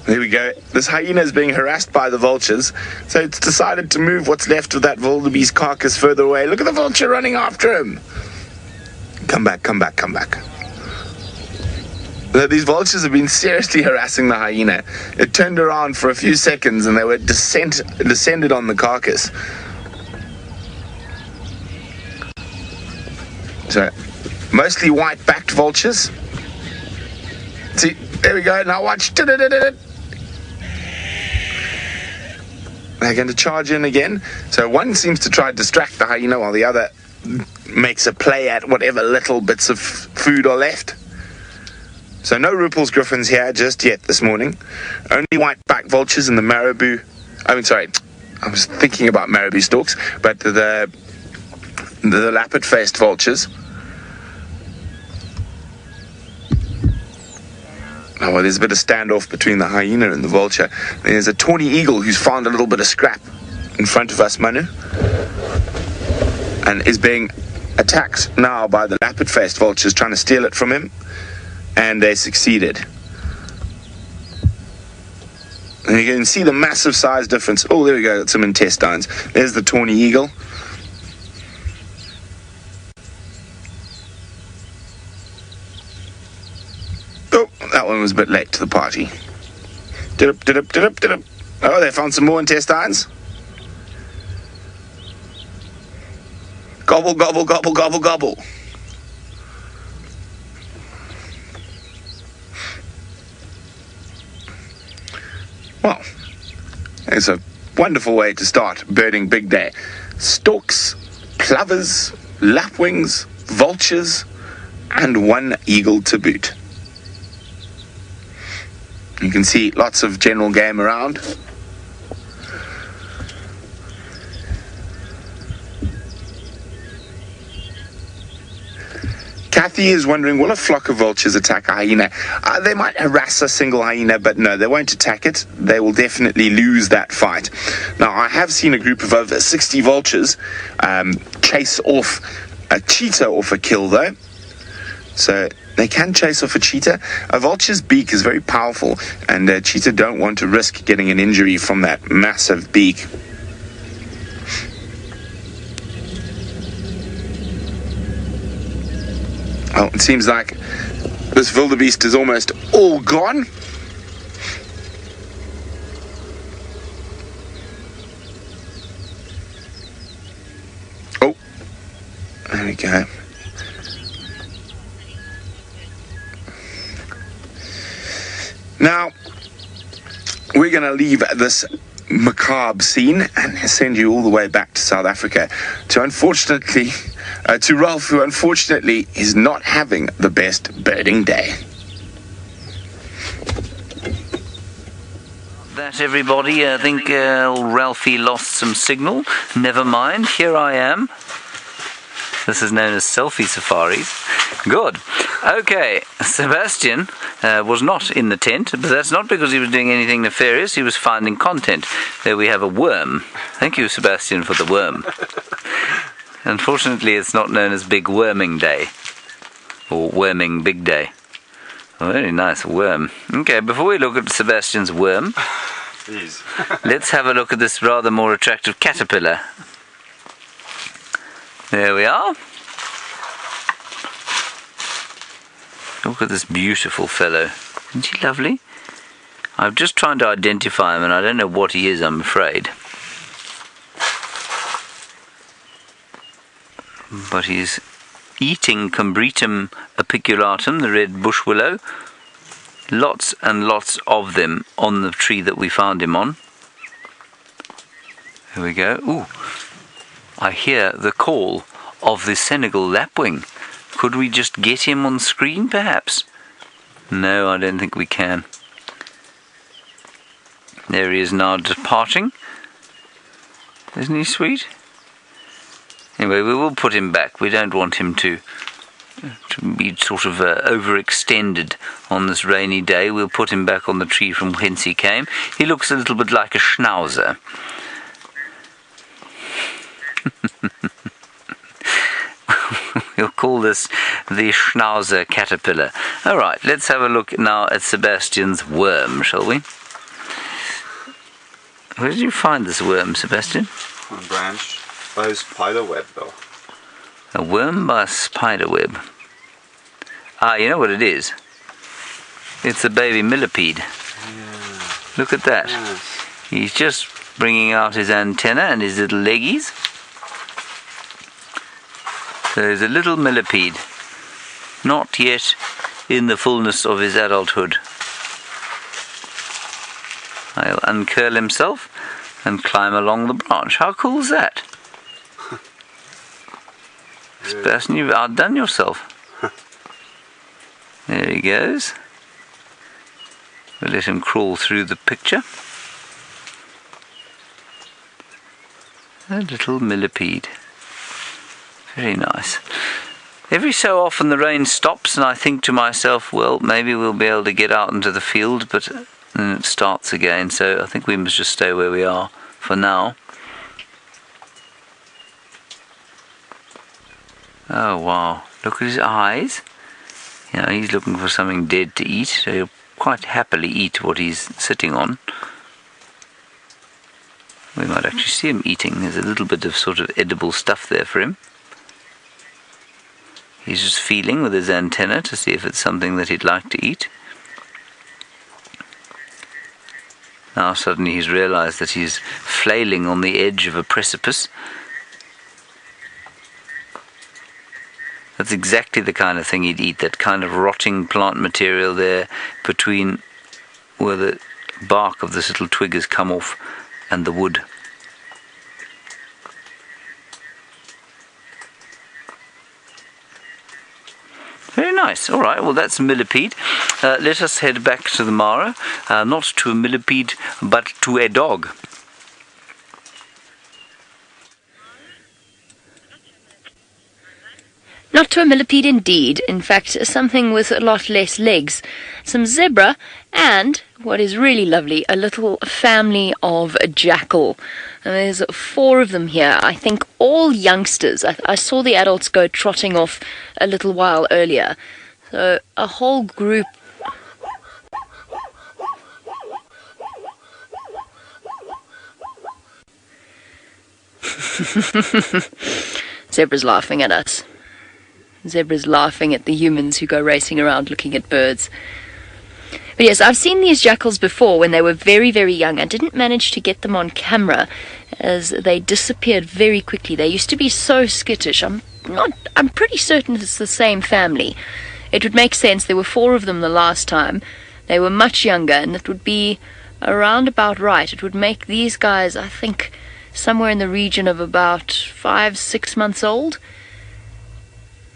Speaker 6: There we go. This hyena is being harassed by the vultures, so it's decided to move what's left of that wildebeest carcass further away. Look at the vulture running after him. Come back, come back, come back. These vultures have been seriously harassing the hyena. It turned around for a few seconds and they were descended on the carcass. So, mostly white-backed vultures. See, there we go. Now watch. They're going to charge in again. So one seems to try to distract the hyena while the other makes a play at whatever little bits of food are left. So no Ruppel's griffins here just yet this morning. Only white-backed vultures and the marabou. I mean, sorry, I was thinking about marabou storks, but the lappet-faced vultures. Oh, well, there's a bit of standoff between the hyena and the vulture. There's a tawny eagle who's found a little bit of scrap in front of us, Manu, and is being attacked now by the lappet-faced vultures trying to steal it from him, and they succeeded. And you can see the massive size difference. Oh, there we go, got some intestines. There's the tawny eagle. Oh, that one was a bit late to the party. Oh, they found some more intestines. Gobble, gobble, gobble, gobble, gobble. Well, it's a wonderful way to start birding big day. Storks, plovers, lapwings, vultures, and one eagle to boot. You can see lots of general game around. Kathy is wondering, will a flock of vultures attack a hyena? They might harass a single hyena, but no, they won't attack it. They will definitely lose that fight. Now, I have seen a group of over 60 vultures chase off a cheetah off a kill, though. So they can chase off a cheetah. A vulture's beak is very powerful, and a cheetah don't want to risk getting an injury from that massive beak. Well, it seems like this wildebeest is almost all gone. Oh, There we go. Now, we're going to leave this macabre scene and send you all the way back to South Africa to Ralph, who unfortunately is not having the best birding day.
Speaker 1: That, everybody, I think old Ralphie lost some signal. Never mind, here I am. This is known as selfie safaris. Good. Okay, Sebastian was not in the tent, but that's not because he was doing anything nefarious. He was finding content. There we have a worm. Thank you, Sebastian, for the worm. Unfortunately, it's not known as Big Worming Day, or Worming Big Day. Oh, very nice worm. Okay, before we look at Sebastian's worm,
Speaker 4: Please.
Speaker 1: let's have a look at this rather more attractive caterpillar. There we are. Look at this beautiful fellow. Isn't he lovely? I'm just trying to identify him and I don't know what he is, I'm afraid. But he's eating Combretum apiculatum, the red bush willow. Lots and lots of them on the tree that we found him on. Here we go. Ooh, I hear the call of the Senegal lapwing. Could we just get him on screen, perhaps? No, I don't think we can. There he is now departing. Isn't he sweet? Anyway, we will put him back. We don't want him to be sort of overextended on this rainy day. We'll put him back on the tree from whence he came. He looks a little bit like a schnauzer. We'll call this the schnauzer caterpillar. All right, let's have a look now at Sebastian's worm, shall we? Where did you find this worm, Sebastian?
Speaker 4: On a branch. By a spider web, though.
Speaker 1: A worm by a spider web. Ah, you know what it is? It's a baby millipede.
Speaker 4: Yeah.
Speaker 1: Look at that.
Speaker 4: Yes.
Speaker 1: He's just bringing out his antenna and his little leggies. There's a little millipede, not yet in the fullness of his adulthood. He'll uncurl himself and climb along the branch. How cool is that? Sebastian, you've outdone yourself. There he goes. We'll let him crawl through the picture. A little millipede. Very nice. Every so often the rain stops and I think to myself, well, maybe we'll be able to get out into the field, but then it starts again, so I think we must just stay where we are for now. Oh wow, look at his eyes. You know, he's looking for something dead to eat, so he'll quite happily eat what he's sitting on. We might actually see him eating. There's a little bit of sort of edible stuff there for him. He's just feeling with his antenna to see if it's something that he'd like to eat. Now suddenly he's realized that he's flailing on the edge of a precipice. That's exactly the kind of thing he'd eat, that kind of rotting plant material there between where the bark of this little twig has come off and the wood. Very nice. All right, well, that's a millipede. Let us head back to the Mara. Not to a millipede, but to a dog.
Speaker 5: Not to a millipede indeed. In fact, something with a lot less legs. Some zebra and, what is really lovely, a little family of jackal. And there's 4 of them here. I think all youngsters. I saw the adults go trotting off a little while earlier. So a whole group. Zebra's laughing at us. Zebra's laughing at the humans who go racing around looking at birds. But yes, I've seen these jackals before when they were very, very young. I didn't manage to get them on camera. as they disappeared very quickly. They used to be so skittish. I'm pretty certain it's the same family. It would make sense. There were 4 of them the last time. They were much younger, and it would be around about right. It would make these guys, I think, somewhere in the region of about 5-6 months old,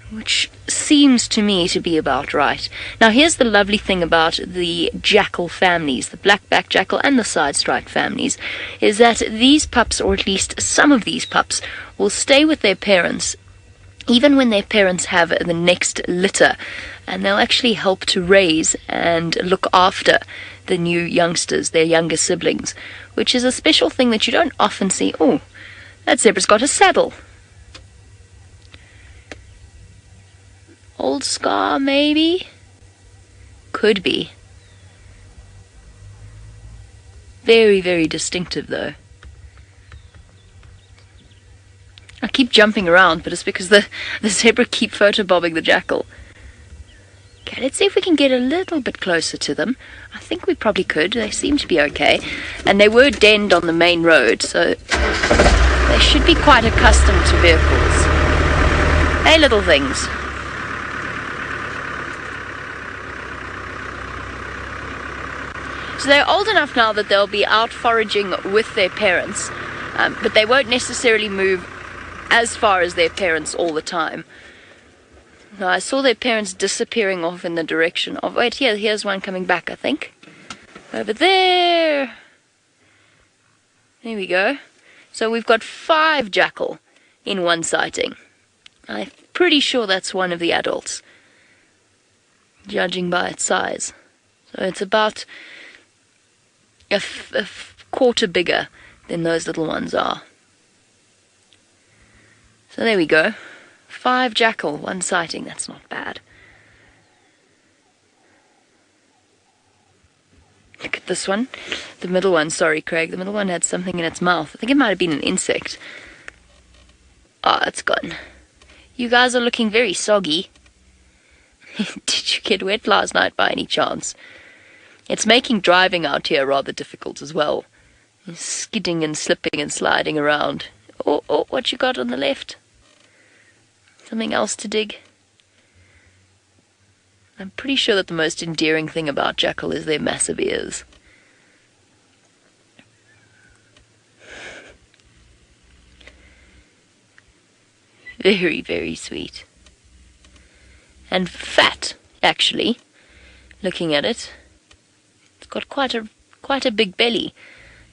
Speaker 5: which seems to me to be about right. Now, here's the lovely thing about the jackal families, the black-backed jackal and the side-striped families, is that these pups, or at least some of these pups, will stay with their parents even when their parents have the next litter, and they'll actually help to raise and look after the new youngsters, their younger siblings, which is a special thing that you don't often see. Oh, that zebra's got a saddle. Old scar, maybe? Could be. Very, very distinctive, though. I keep jumping around, but it's because the zebra keep photobobbing the jackal. Okay, let's see if we can get a little bit closer to them. I think we probably could. They seem to be okay. And they were denned on the main road, so they should be quite accustomed to vehicles. Hey, little things. So they're old enough now that they'll be out foraging with their parents, but they won't necessarily move as far as their parents all the time. Now, I saw their parents disappearing off in the direction of... Wait, here's one coming back, I think. Over there! There we go. So we've got 5 jackal in one sighting. I'm pretty sure that's one of the adults, judging by its size. So it's about a quarter bigger than those little ones are. So there we go. 5 jackal, 1 sighting. That's not bad. Look at this one. The middle one, sorry, Craig. The middle one had something in its mouth. I think it might have been an insect. Ah, it's gone. You guys are looking very soggy. Did you get wet last night by any chance? It's making driving out here rather difficult as well. Skidding and slipping and sliding around. Oh, what you got on the left? Something else to dig? I'm pretty sure that the most endearing thing about jackal is their massive ears. Very, very sweet. And fat, actually, looking at it. It's got quite a big belly.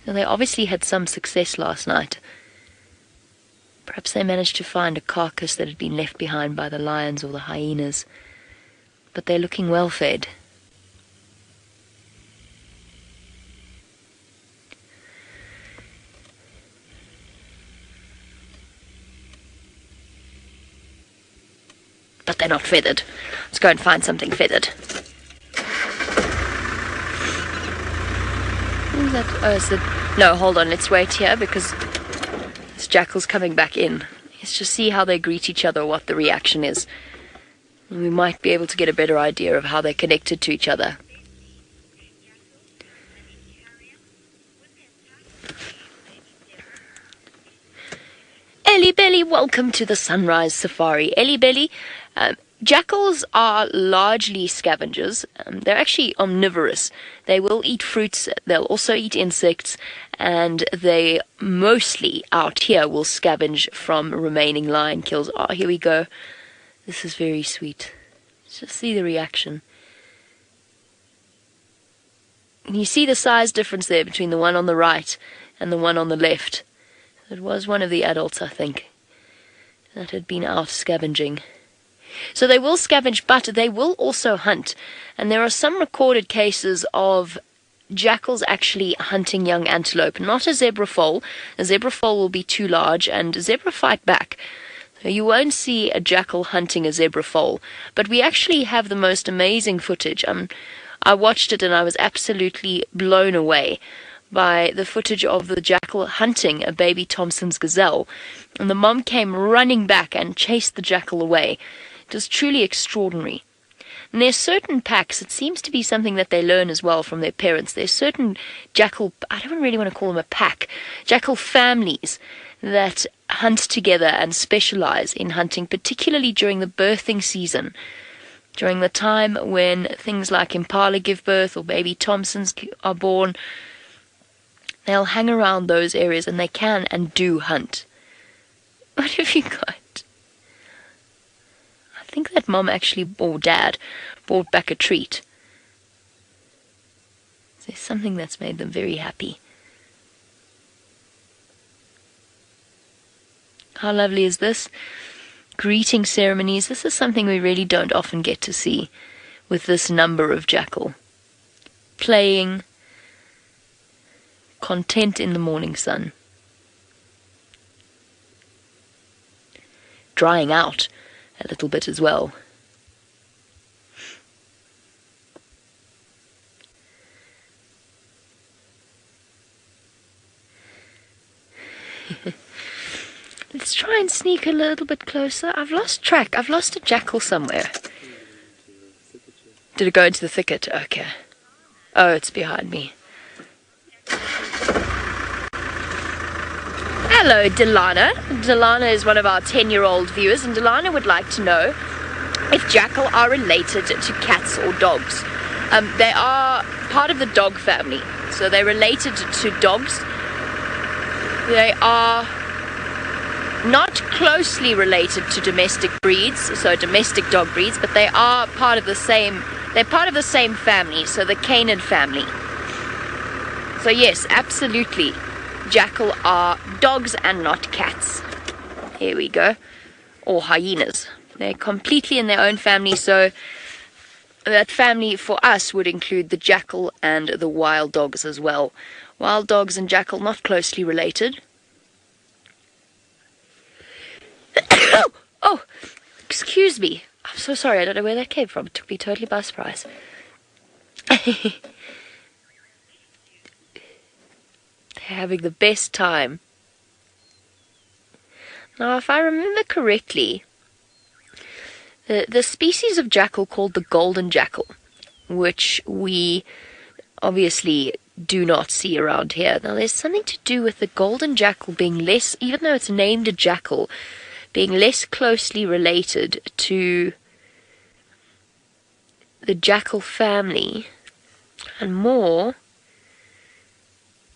Speaker 5: So they obviously had some success last night. Perhaps they managed to find a carcass that had been left behind by the lions or the hyenas. But they're looking well fed. But they're not feathered. Let's go and find something feathered. What is that? Oh, it's the... No, hold on, let's wait here because this jackal's coming back in. Let's just see how they greet each other, what the reaction is. And we might be able to get a better idea of how they're connected to each other. Ellie Belly, welcome to the Sunrise Safari. Ellie Belly, jackals are largely scavengers. They're actually omnivorous. They will eat fruits, they'll also eat insects, and they mostly out here will scavenge from remaining lion kills. Oh, here we go. This is very sweet. Just see the reaction. And you see the size difference there between the one on the right and the one on the left. It was one of the adults, I think, that had been out scavenging. So they will scavenge, but they will also hunt. And there are some recorded cases of jackals actually hunting young antelope, not a zebra foal. A zebra foal will be too large, and zebra fight back. So you won't see a jackal hunting a zebra foal. But we actually have the most amazing footage. I watched it and I was absolutely blown away by the footage of the jackal hunting a baby Thompson's gazelle. And the mom came running back and chased the jackal away. It was truly extraordinary. And there's certain packs, it seems to be something that they learn as well from their parents. There's certain jackal, I don't really want to call them a pack, jackal families that hunt together and specialize in hunting, particularly during the birthing season, during the time when things like impala give birth or baby Thompsons are born. They'll hang around those areas and they can and do hunt. What have you got? I think that mom actually, or dad, brought back a treat. There's something that's made them very happy. How lovely is this? Greeting ceremonies. This is something we really don't often get to see with this number of jackal. Playing, content in the morning sun. Drying out a little bit as well. Let's try and sneak a little bit closer. I've lost track. I've lost a jackal somewhere. Did it go into the thicket? Okay. Oh, it's behind me. Hello, Delana. Delana is one of our 10-year-old viewers, and Delana would like to know if jackal are related to cats or dogs. They are part of the dog family, so they're related to dogs. They are not closely related to domestic breeds, so domestic dog breeds, but they are part of the same. They're part of the same family, so the canid family. So yes, absolutely. Jackal are dogs and not cats. Here we go. Or hyenas. They're completely in their own family, so that family for us would include the jackal and the wild dogs as well. Wild dogs and jackal not closely related. Oh, excuse me. I'm so sorry, I don't know where that came from. It took me totally by surprise. They're having the best time. Now, if I remember correctly, the species of jackal called the golden jackal, which we obviously do not see around here. Now, there's something to do with the golden jackal being less, even though it's named a jackal, being less closely related to the jackal family and more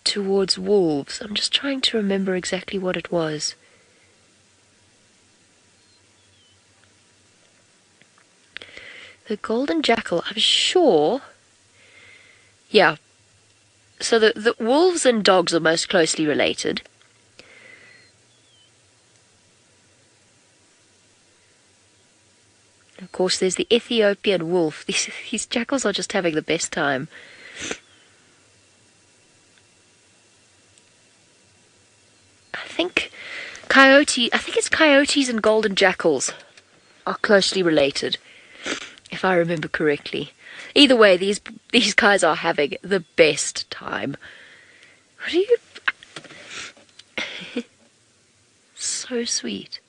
Speaker 5: towards wolves. I'm just trying to remember exactly what it was. The golden jackal, I'm sure. Yeah. So the wolves and dogs are most closely related. Of course, there's the Ethiopian wolf. These jackals are just having the best time. I think it's coyotes and golden jackals are closely related, if I remember correctly. Either way, these guys are having the best time. What are you... So sweet.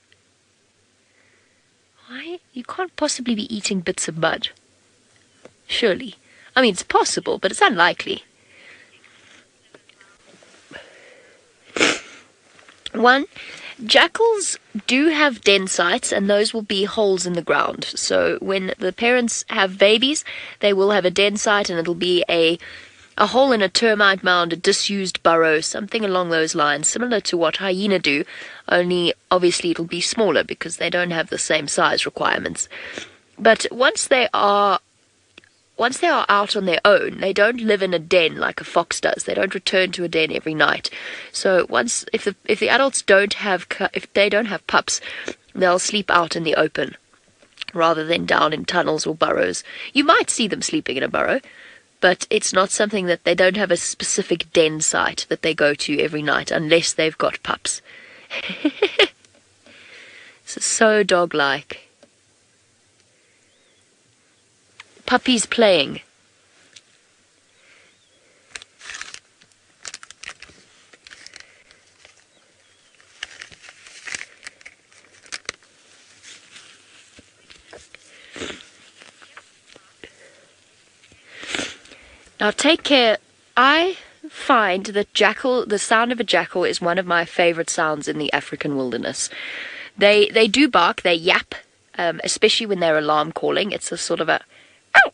Speaker 5: Why? You can't possibly be eating bits of mud. Surely. I mean, it's possible, but it's unlikely. One, jackals do have den sites, and those will be holes in the ground. So when the parents have babies, they will have a den site, and it'll be a hole in a termite mound, a disused burrow, something along those lines, similar to what hyena do, only obviously it'll be smaller because they don't have the same size requirements. But once they are out on their own, they don't live in a den like a fox does. They don't return to a den every night. So if the adults don't have pups, they'll sleep out in the open rather than down in tunnels or burrows. You might see them sleeping in a burrow, but it's not something that they don't have a specific den site that they go to every night unless they've got pups. This is so dog-like. Puppies playing. Now take care. I find that the sound of a jackal is one of my favorite sounds in the African wilderness. They do bark, they yap, especially when they're alarm calling. It's a sort of a ow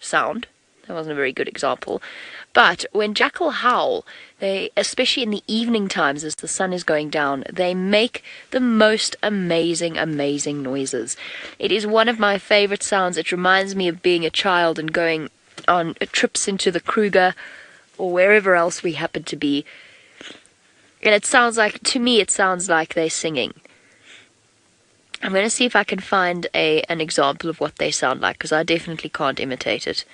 Speaker 5: sound. That wasn't a very good example. But when jackal howl, they, especially in the evening times as the sun is going down, they make the most amazing, amazing noises. It is one of my favorite sounds. It reminds me of being a child and going on trips into the Kruger or wherever else we happen to be. And it sounds like, to me, it sounds like they're singing. I'm going to see if I can find an example of what they sound like, because I definitely can't imitate it.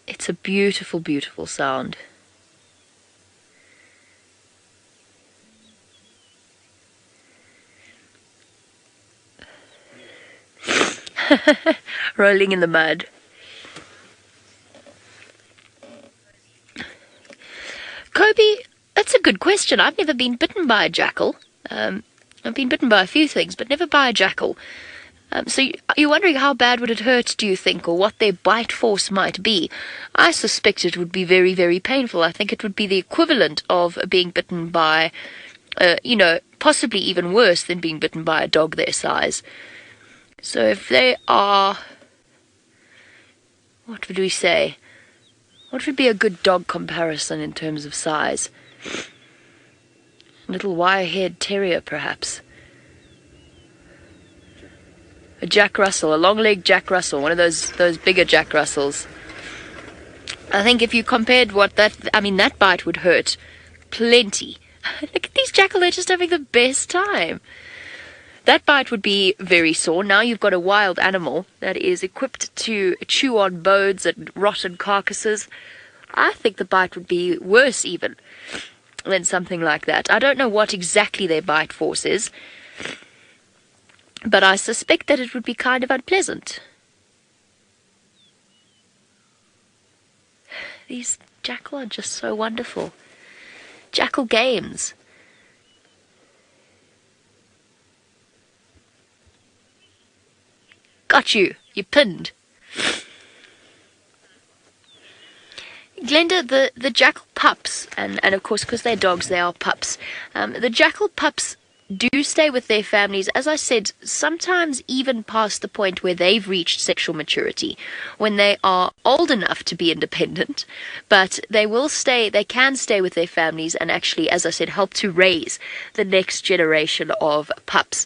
Speaker 5: It's a beautiful, beautiful sound. Rolling in the mud. Kobe, that's a good question. I've never been bitten by a jackal. I've been bitten by a few things, but never by a jackal. So you're wondering how bad would it hurt, do you think, or what their bite force might be? I suspect it would be very, very painful. I think it would be the equivalent of being bitten by, possibly even worse than being bitten by a dog their size. So if they are, what would we say? What would be a good dog comparison in terms of size? A little wire-haired terrier, perhaps. A Jack Russell, a long-legged Jack Russell, one of those bigger Jack Russells. I think if you compared that bite would hurt plenty. Look at these jackal, they're just having the best time. That bite would be very sore. Now you've got a wild animal that is equipped to chew on bones and rotten carcasses. I think the bite would be worse even than something like that. I don't know what exactly their bite force is, but I suspect that it would be kind of unpleasant. These jackal are just so wonderful. Jackal games. Got you. You pinned. Glenda, the jackal pups, and of course because they're dogs, they are pups. The jackal pups do stay with their families, as I said, sometimes even past the point where they've reached sexual maturity, when they are old enough to be independent, but they can stay with their families and actually, as I said, help to raise the next generation of pups.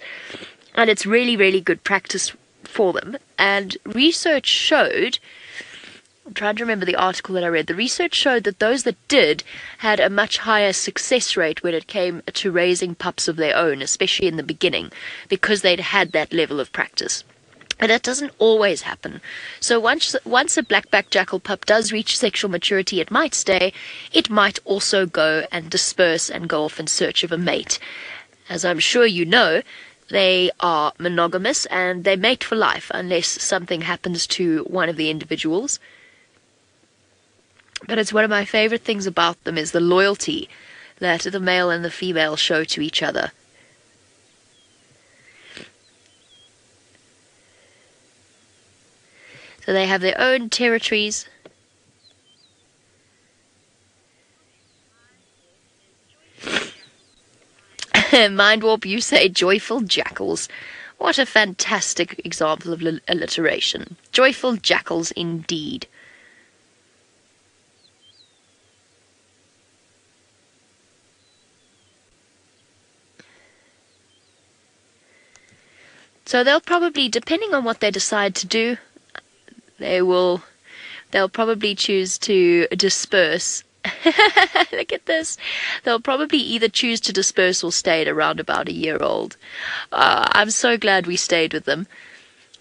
Speaker 5: And it's really, really good practice for them. And research showed, I'm trying to remember the article that I read. The research showed that those that did had a much higher success rate when it came to raising pups of their own, especially in the beginning, because they'd had that level of practice. And that doesn't always happen. So once a black-backed jackal pup does reach sexual maturity, it might stay. It might also go and disperse and go off in search of a mate. As I'm sure you know, they are monogamous and they mate for life unless something happens to one of the individuals. But it's one of my favorite things about them is the loyalty that the male and the female show to each other. So they have their own territories. Mind Warp, you say joyful jackals. What a fantastic example of alliteration. Joyful jackals indeed. So they'll probably, depending on what they decide to do, they'll probably choose to disperse. Look at this. They'll probably either choose to disperse or stay at around about a year old. I'm so glad we stayed with them.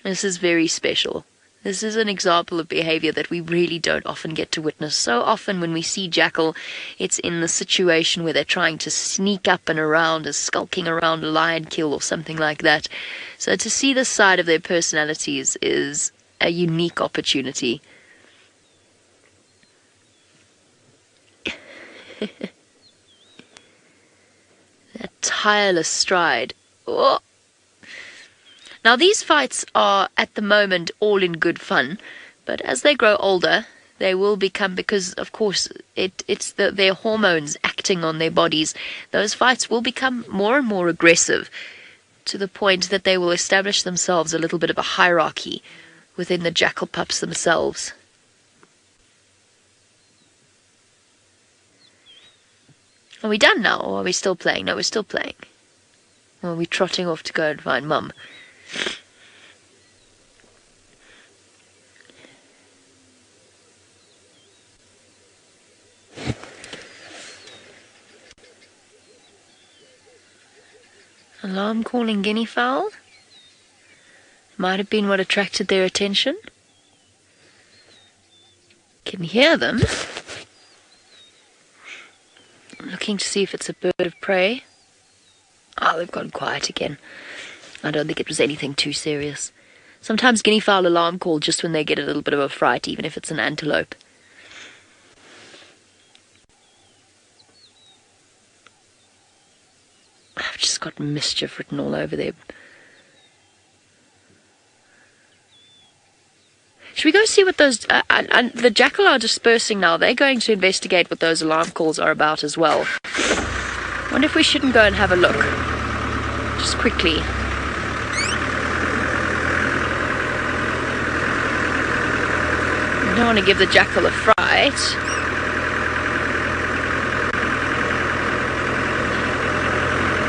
Speaker 5: This is very special. This is an example of behavior that we really don't often get to witness. So often when we see jackal, it's in the situation where they're trying to sneak up and around, as skulking around a lion kill or something like that. So to see this side of their personalities is a unique opportunity. That tireless stride. Oh. Now these fights are at the moment all in good fun, but as they grow older, They will become, because of course it's their hormones acting on their bodies. Those fights will become more and more aggressive, to the point that they will establish themselves a little bit of a hierarchy within the jackal pups themselves. Are we done now, or are we still playing? No, we're still playing. Or are we trotting off to go and find Mum? Alarm calling guinea fowl? Might have been what attracted their attention. Can hear them. Looking to see if it's a bird of prey. Oh, they've gone quiet again. I don't think it was anything too serious. Sometimes guinea fowl alarm call just when they get a little bit of a fright, even if it's an antelope. I've just got mischief written all over there. Should we go see what those... the jackal are dispersing now. They're going to investigate what those alarm calls are about as well. I wonder if we shouldn't go and have a look. Just quickly. I don't want to give the jackal a fright.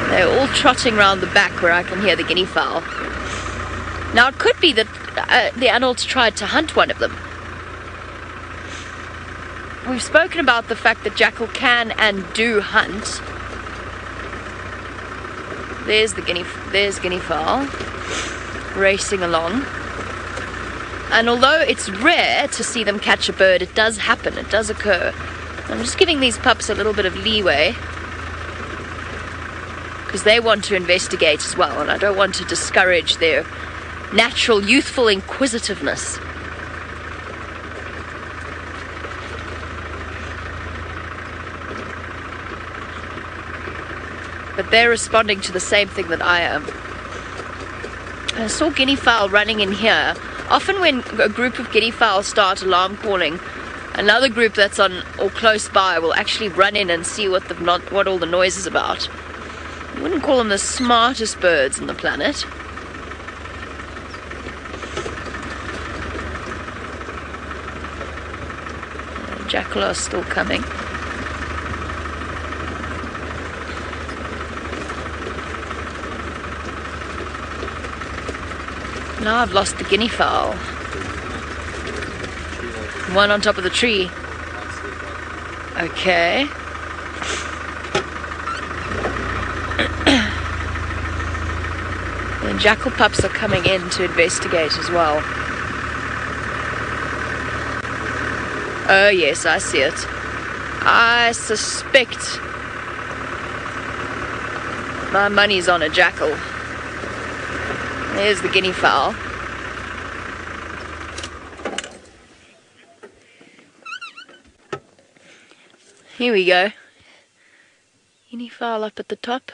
Speaker 5: They're all trotting round the back where I can hear the guinea fowl. Now it could be that the adults tried to hunt one of them. We've spoken about the fact that jackal can and do hunt. There's guinea fowl racing along. And although it's rare to see them catch a bird, it does happen, it does occur. I'm just giving these pups a little bit of leeway, because they want to investigate as well, and I don't want to discourage their natural youthful inquisitiveness. But they're responding to the same thing that I am. I saw guinea fowl running in here. Often when a group of guinea fowl start alarm calling, another group that's on or close by will actually run in and see what all the noise is about. I wouldn't call them the smartest birds on the planet. Jackal are still coming. Now I've lost the guinea fowl. One on top of the tree. Okay. The jackal pups are coming in to investigate as well. Oh yes, I see it. I suspect my money's on a jackal. There's the guinea fowl. Here we go. Guinea fowl up at the top.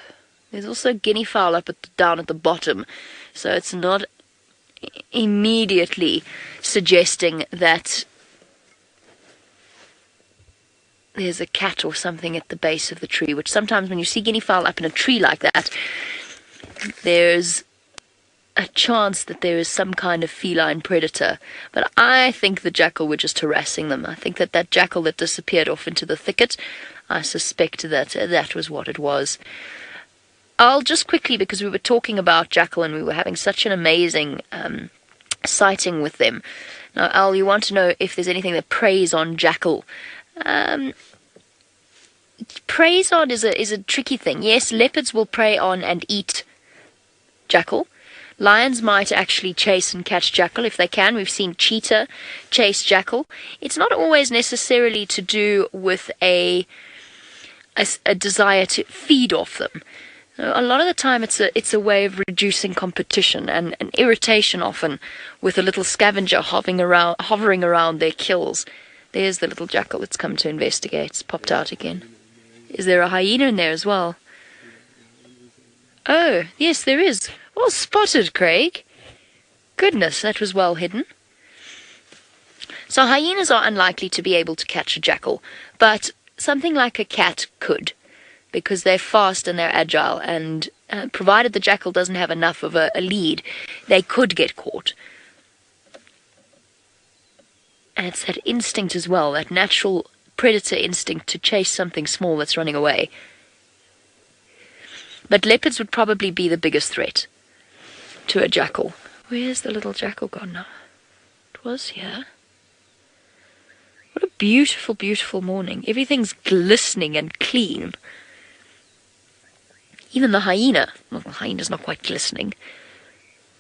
Speaker 5: There's also guinea fowl down at the bottom. So it's not immediately suggesting that there's a cat or something at the base of the tree, which sometimes when you see guinea fowl up in a tree like that, there's a chance that there is some kind of feline predator. But I think the jackal were just harassing them. I think that jackal that disappeared off into the thicket, I suspect that that was what it was. I'll just quickly, because we were talking about jackal and we were having such an amazing sighting with them. Now, Al, you want to know if there's anything that preys on jackal. Preys on is a tricky thing. Yes, leopards will prey on and eat jackal. Lions might actually chase and catch jackal if they can. We've seen cheetah chase jackal. It's not always necessarily to do with a desire to feed off them. A lot of the time it's a way of reducing competition and irritation often, with a little scavenger hovering around their kills. There's the little jackal that's come to investigate. It's popped out again. Is there a hyena in there as well? Oh, yes, there is. Well spotted, Craig. Goodness, that was well hidden. So hyenas are unlikely to be able to catch a jackal, but something like a cat could, because they're fast and they're agile, and provided the jackal doesn't have enough of a lead, they could get caught. And it's that instinct as well, that natural predator instinct to chase something small that's running away. But leopards would probably be the biggest threat to a jackal. Where's the little jackal gone now? It was here. What a beautiful, beautiful morning. Everything's glistening and clean. Even the hyena. Well, the hyena's not quite glistening,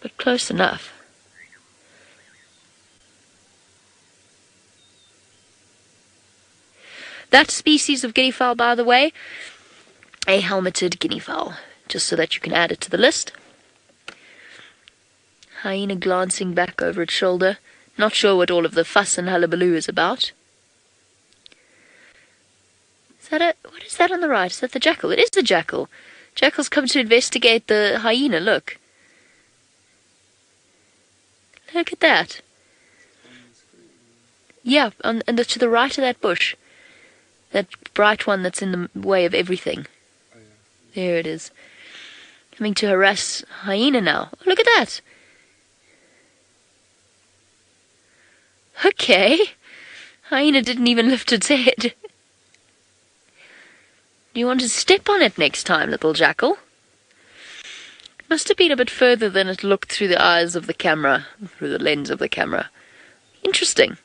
Speaker 5: but close enough. That species of guinea fowl, by the way, a helmeted guinea fowl, just so that you can add it to the list. Hyena glancing back over its shoulder, not sure what all of the fuss and hullabaloo is about. What is that on the right? Is that the jackal? It is the jackal. Jackal's come to investigate the hyena, look. Look at that. Yeah, to the right of that bush. That bright one that's in the way of everything. There it is. Coming to harass hyena now. Oh, look at that. Okay. Hyena didn't even lift its head. Do you want to step on it next time, little jackal? It must have been a bit further than it looked through the eyes of the camera, through the lens of the camera. Interesting.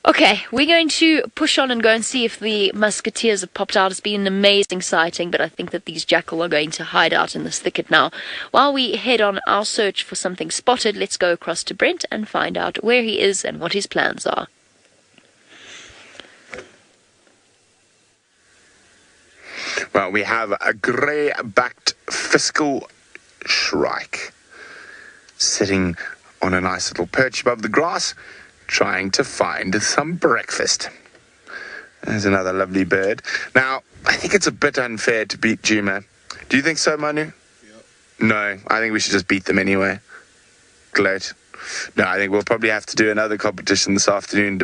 Speaker 5: Okay, we're going to push on and go and see if the musketeers have popped out. It's been an amazing sighting, but I think that these jackal are going to hide out in this thicket now. While we head on our search for something spotted, let's go across to Brent and find out where he is and what his plans are.
Speaker 6: Well, we have a grey-backed fiscal shrike sitting on a nice little perch above the grass, trying to find some breakfast. There's another lovely bird. Now, I think it's a bit unfair to beat Djuma. Do you think so, Manu?
Speaker 4: Yep.
Speaker 6: No, I think we should just beat them anyway. Gloat. No, I think we'll probably have to do another competition this afternoon,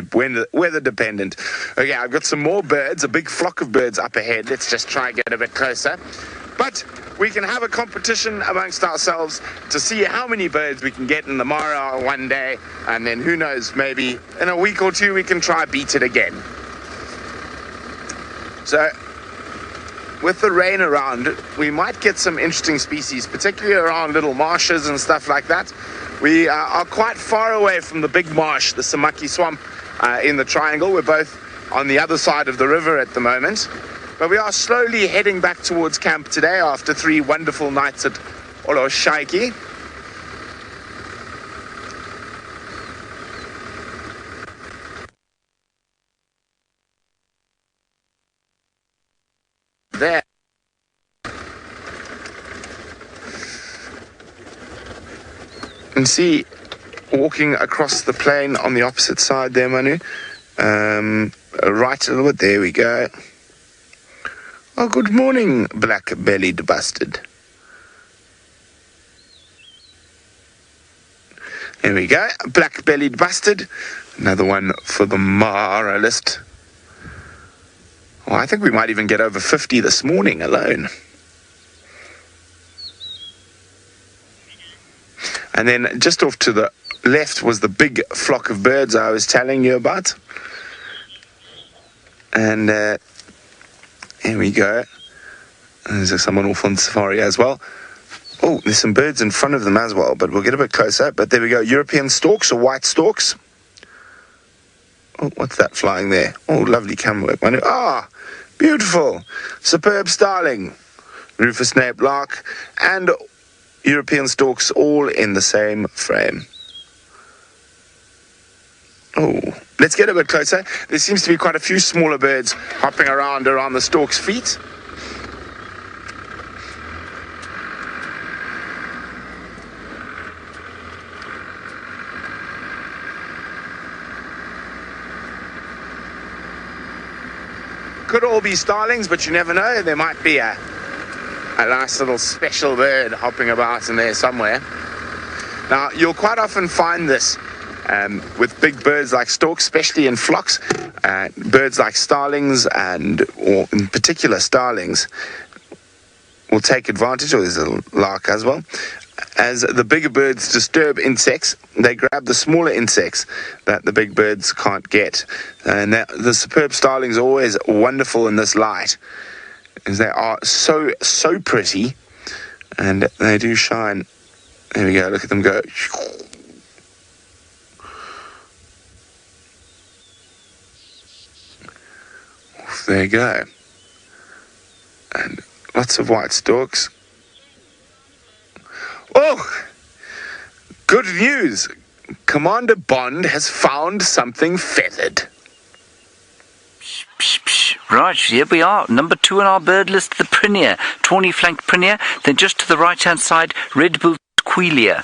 Speaker 6: weather dependent. Okay, I've got some more birds, a big flock of birds up ahead. Let's just try and get a bit closer. But we can have a competition amongst ourselves to see how many birds we can get in the Mara one day, and then who knows, maybe in a week or two we can try beat it again. So, with the rain around, we might get some interesting species, particularly around little marshes and stuff like that. We are quite far away from the big marsh, the Samaki Swamp, in the triangle. We're both on the other side of the river at the moment. But we are slowly heading back towards camp today after 3 wonderful nights at Oloshaiki. There. And see, walking across the plain on the opposite side there, Manu. Right a little bit, there we go. Oh, good morning, black-bellied bastard. There we go, black-bellied bastard. Another one for the Mara list. Oh, I think we might even get over 50 this morning alone. And then just off to the left was the big flock of birds I was telling you about. And here we go. There's someone off on safari as well. Oh, there's some birds in front of them as well, but we'll get a bit closer. But there we go, European storks or white storks. Oh, what's that flying there? Oh, lovely camera work, Manu. Ah, beautiful. Superb starling. Rufous-nape lark and European storks all in the same frame. Oh, let's get a bit closer. There seems to be quite a few smaller birds hopping around the stork's feet. Could all be starlings, but you never know. There might be a nice little special bird hopping about in there somewhere. Now, you'll quite often find this with big birds like storks, especially in flocks, birds like starlings or in particular starlings will take advantage, or there's a lark as well. As the bigger birds disturb insects, they grab the smaller insects that the big birds can't get. And the superb starlings are always wonderful in this light, as they are so pretty, and they do shine. There we go, look at them go. Off they go. And lots of white storks. Oh, good news. Commander Bond has found something feathered.
Speaker 1: Right, here we are. Number 2 on our bird list, the Prinier. Tawny-flanked Prinier. Then just to the right-hand side, red-billed Quelea.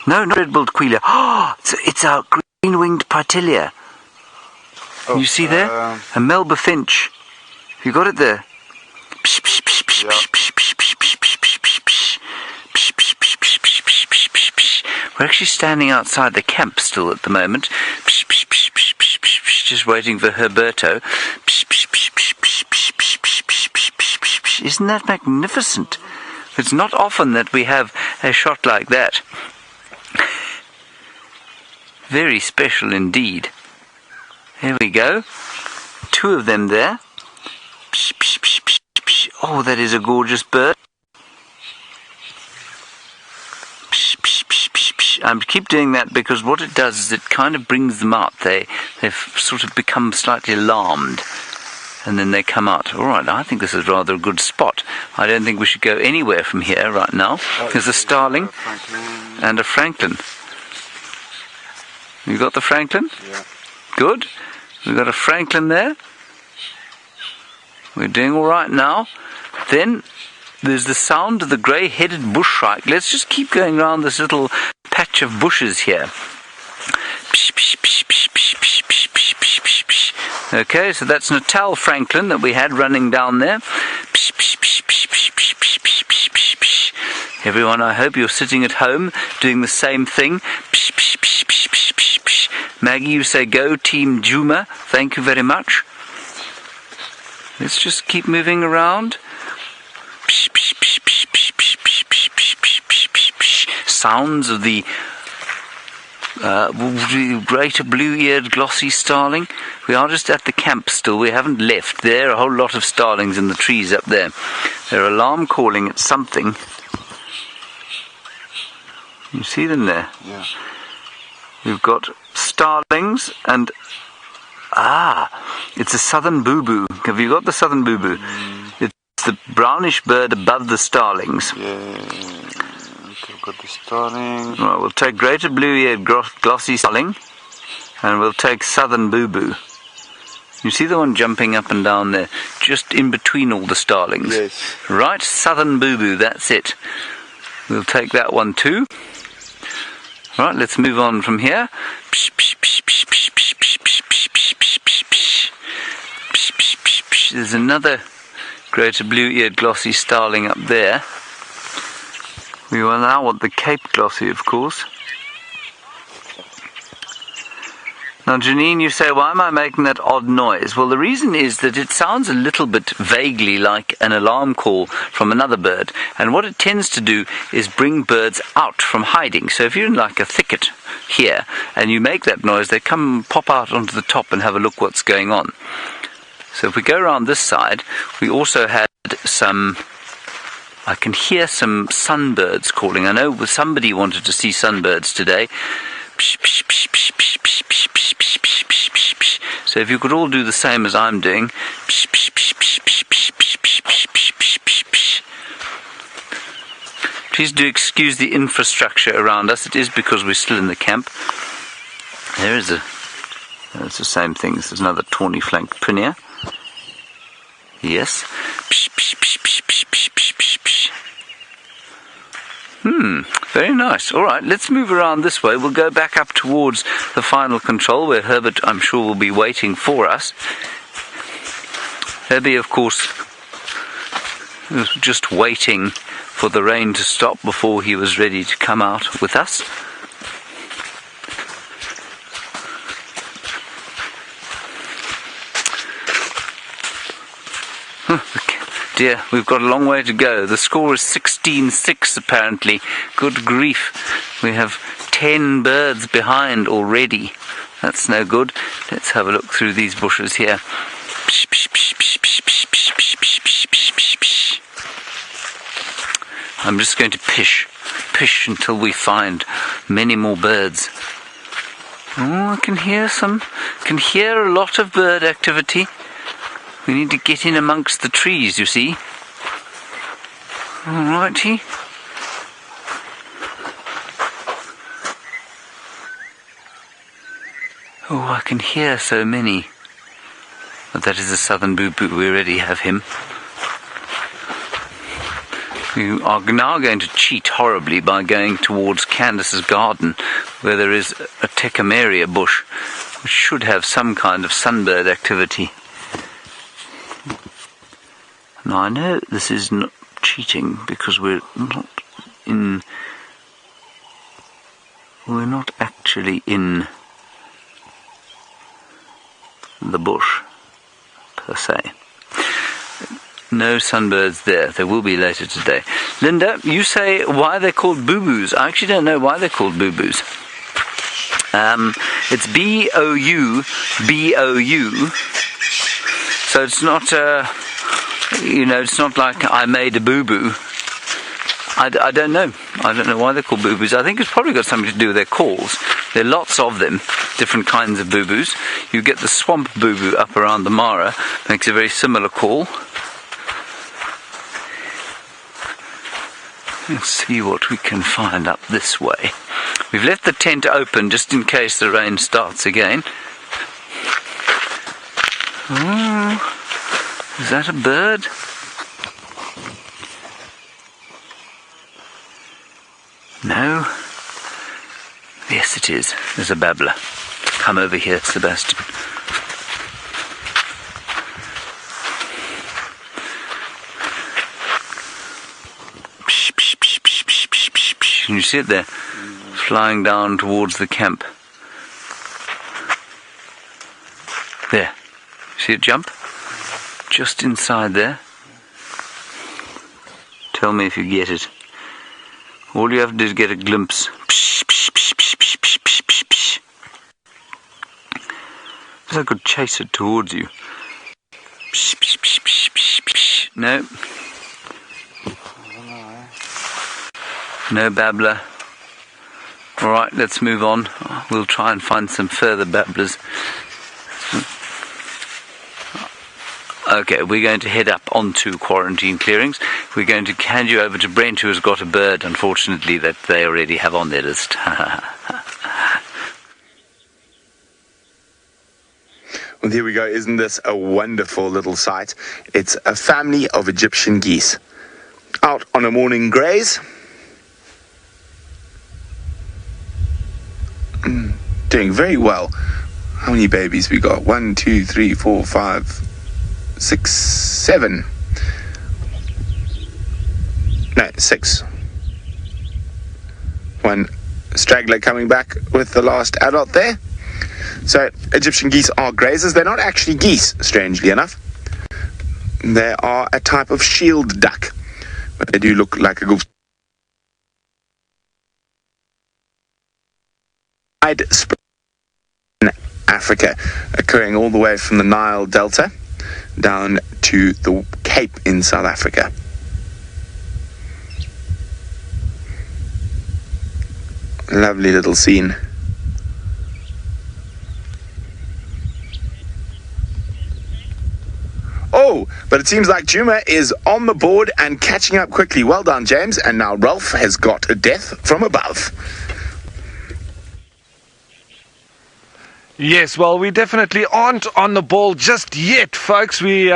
Speaker 1: No, not red-billed Quelea. Oh, it's our green-winged Partelia.
Speaker 4: Oh,
Speaker 1: you see there? A Melba finch. You got it there?
Speaker 4: Yeah.
Speaker 1: We're actually standing outside the camp still at the moment. Just waiting for Herberto. Isn't that magnificent? It's not often that we have a shot like that. Very special indeed. There we go. 2 of them there. Oh, that is a gorgeous bird. I keep doing that because what it does is it kind of brings them out. They've sort of become slightly alarmed, and then they come out. All right, I think this is rather a good spot. I don't think we should go anywhere from here right now. There's a starling and a Franklin. You got the Franklin?
Speaker 4: Yeah.
Speaker 1: Good. We've got a Franklin there. We're doing all right now. Then there's the sound of the grey-headed bushshrike. Let's just keep going around this little patch of bushes here. Okay, so that's Natal Franklin that we had running down there. Everyone, I hope you're sitting at home doing the same thing. Maggie, you say go Team Djuma. Thank you very much. Let's just keep moving around. Sounds of the greater blue-eared glossy starling. We are just at the camp still. We haven't left. There are a whole lot of starlings in the trees up there. They're alarm calling at something. You see them there?
Speaker 4: Yeah.
Speaker 1: We've got starlings and it's a southern boo-boo. Have you got the southern boo-boo? It's the brownish bird above the starlings.
Speaker 4: Yeah. I've got the starling.
Speaker 1: Right, we'll take greater blue-eared glossy starling, and we'll take southern boo-boo. You see the one jumping up and down there, just in between all the starlings?
Speaker 4: Yes.
Speaker 1: Right, southern boo-boo, that's it. We'll take that one too. Right, let's move on from here. There's another greater blue-eared glossy starling up there. We will now want the Cape glossy, of course. Now, Janine, you say, why am I making that odd noise? Well, the reason is that it sounds a little bit vaguely like an alarm call from another bird. And what it tends to do is bring birds out from hiding. So if you're in like a thicket here and you make that noise, they come pop out onto the top and have a look what's going on. So if we go around this side, we also had some... I can hear some sunbirds calling. I know somebody wanted to see sunbirds today. So if you could all do the same as I'm doing. Please do excuse the infrastructure around us. It is because we're still in the camp. It's the same thing. This is another tawny-flanked Prinier. Yes. Very nice. All right, let's move around this way. We'll go back up towards the final control where Herbert, I'm sure, will be waiting for us. Herbie, of course, was just waiting for the rain to stop before he was ready to come out with us. dear, we've got a long way to go. The score is 16-6 apparently. Good grief. We have 10 birds behind already. That's no good. Let's have a look through these bushes here. Psh, psh, psh, psh, psh, psh, psh, psh, psh, psh, psh, psh. I'm just going to pish until we find many more birds. Oh, I can hear a lot of bird activity. We need to get in amongst the trees, you see. Alrighty. Oh, I can hear so many. But that is a southern boo-boo. We already have him. We are now going to cheat horribly by going towards Candace's garden, where there is a techomeria bush, which should have some kind of sunbird activity. Now I know this is not cheating because we're not actually in the bush per se. No sunbirds there. There will be later today. Linda, you say why they're called boo-boos. I actually don't know why they're called boo-boos. It's B-O-U, B-O-U. So it's not, it's not like I made a boo-boo. I don't know. I don't know why they're called boo-boos. I think it's probably got something to do with their calls. There are lots of them, different kinds of boo-boos. You get the swamp boo-boo up around the Mara. Makes a very similar call. Let's see what we can find up this way. We've left the tent open just in case the rain starts again. Oh, is that a bird? No. Yes, it is. There's a babbler. Come over here, Sebastian. Can you see it there? Flying down towards the camp. There. See it jump? Just inside there. Tell me if you get it. All you have to do is get a glimpse. If I could chase it towards you. No. No babbler. Alright, let's move on. We'll try and find some further babblers. Okay, we're going to head up onto quarantine clearings. We're going to hand you over to Brent, who has got a bird, unfortunately, that they already have on their list.
Speaker 6: Well, here we go. Isn't this a wonderful little sight? It's a family of Egyptian geese out on a morning graze. Doing very well. How many babies we got? 1, 2, 3, 4, 5, 6, 7. No, 6. One straggler coming back with the last adult there. So Egyptian geese are grazers. They're not actually geese, strangely enough. They are a type of shield duck, but they do look like a goose. Widespread in Africa, occurring all the way from the Nile Delta down to the Cape in South Africa. Lovely little scene. Oh, but it seems like Djuma is on the board and catching up quickly. Well done, James. And now Ralph has got a death from above.
Speaker 3: Yes, well, we definitely aren't on the ball just yet, folks. We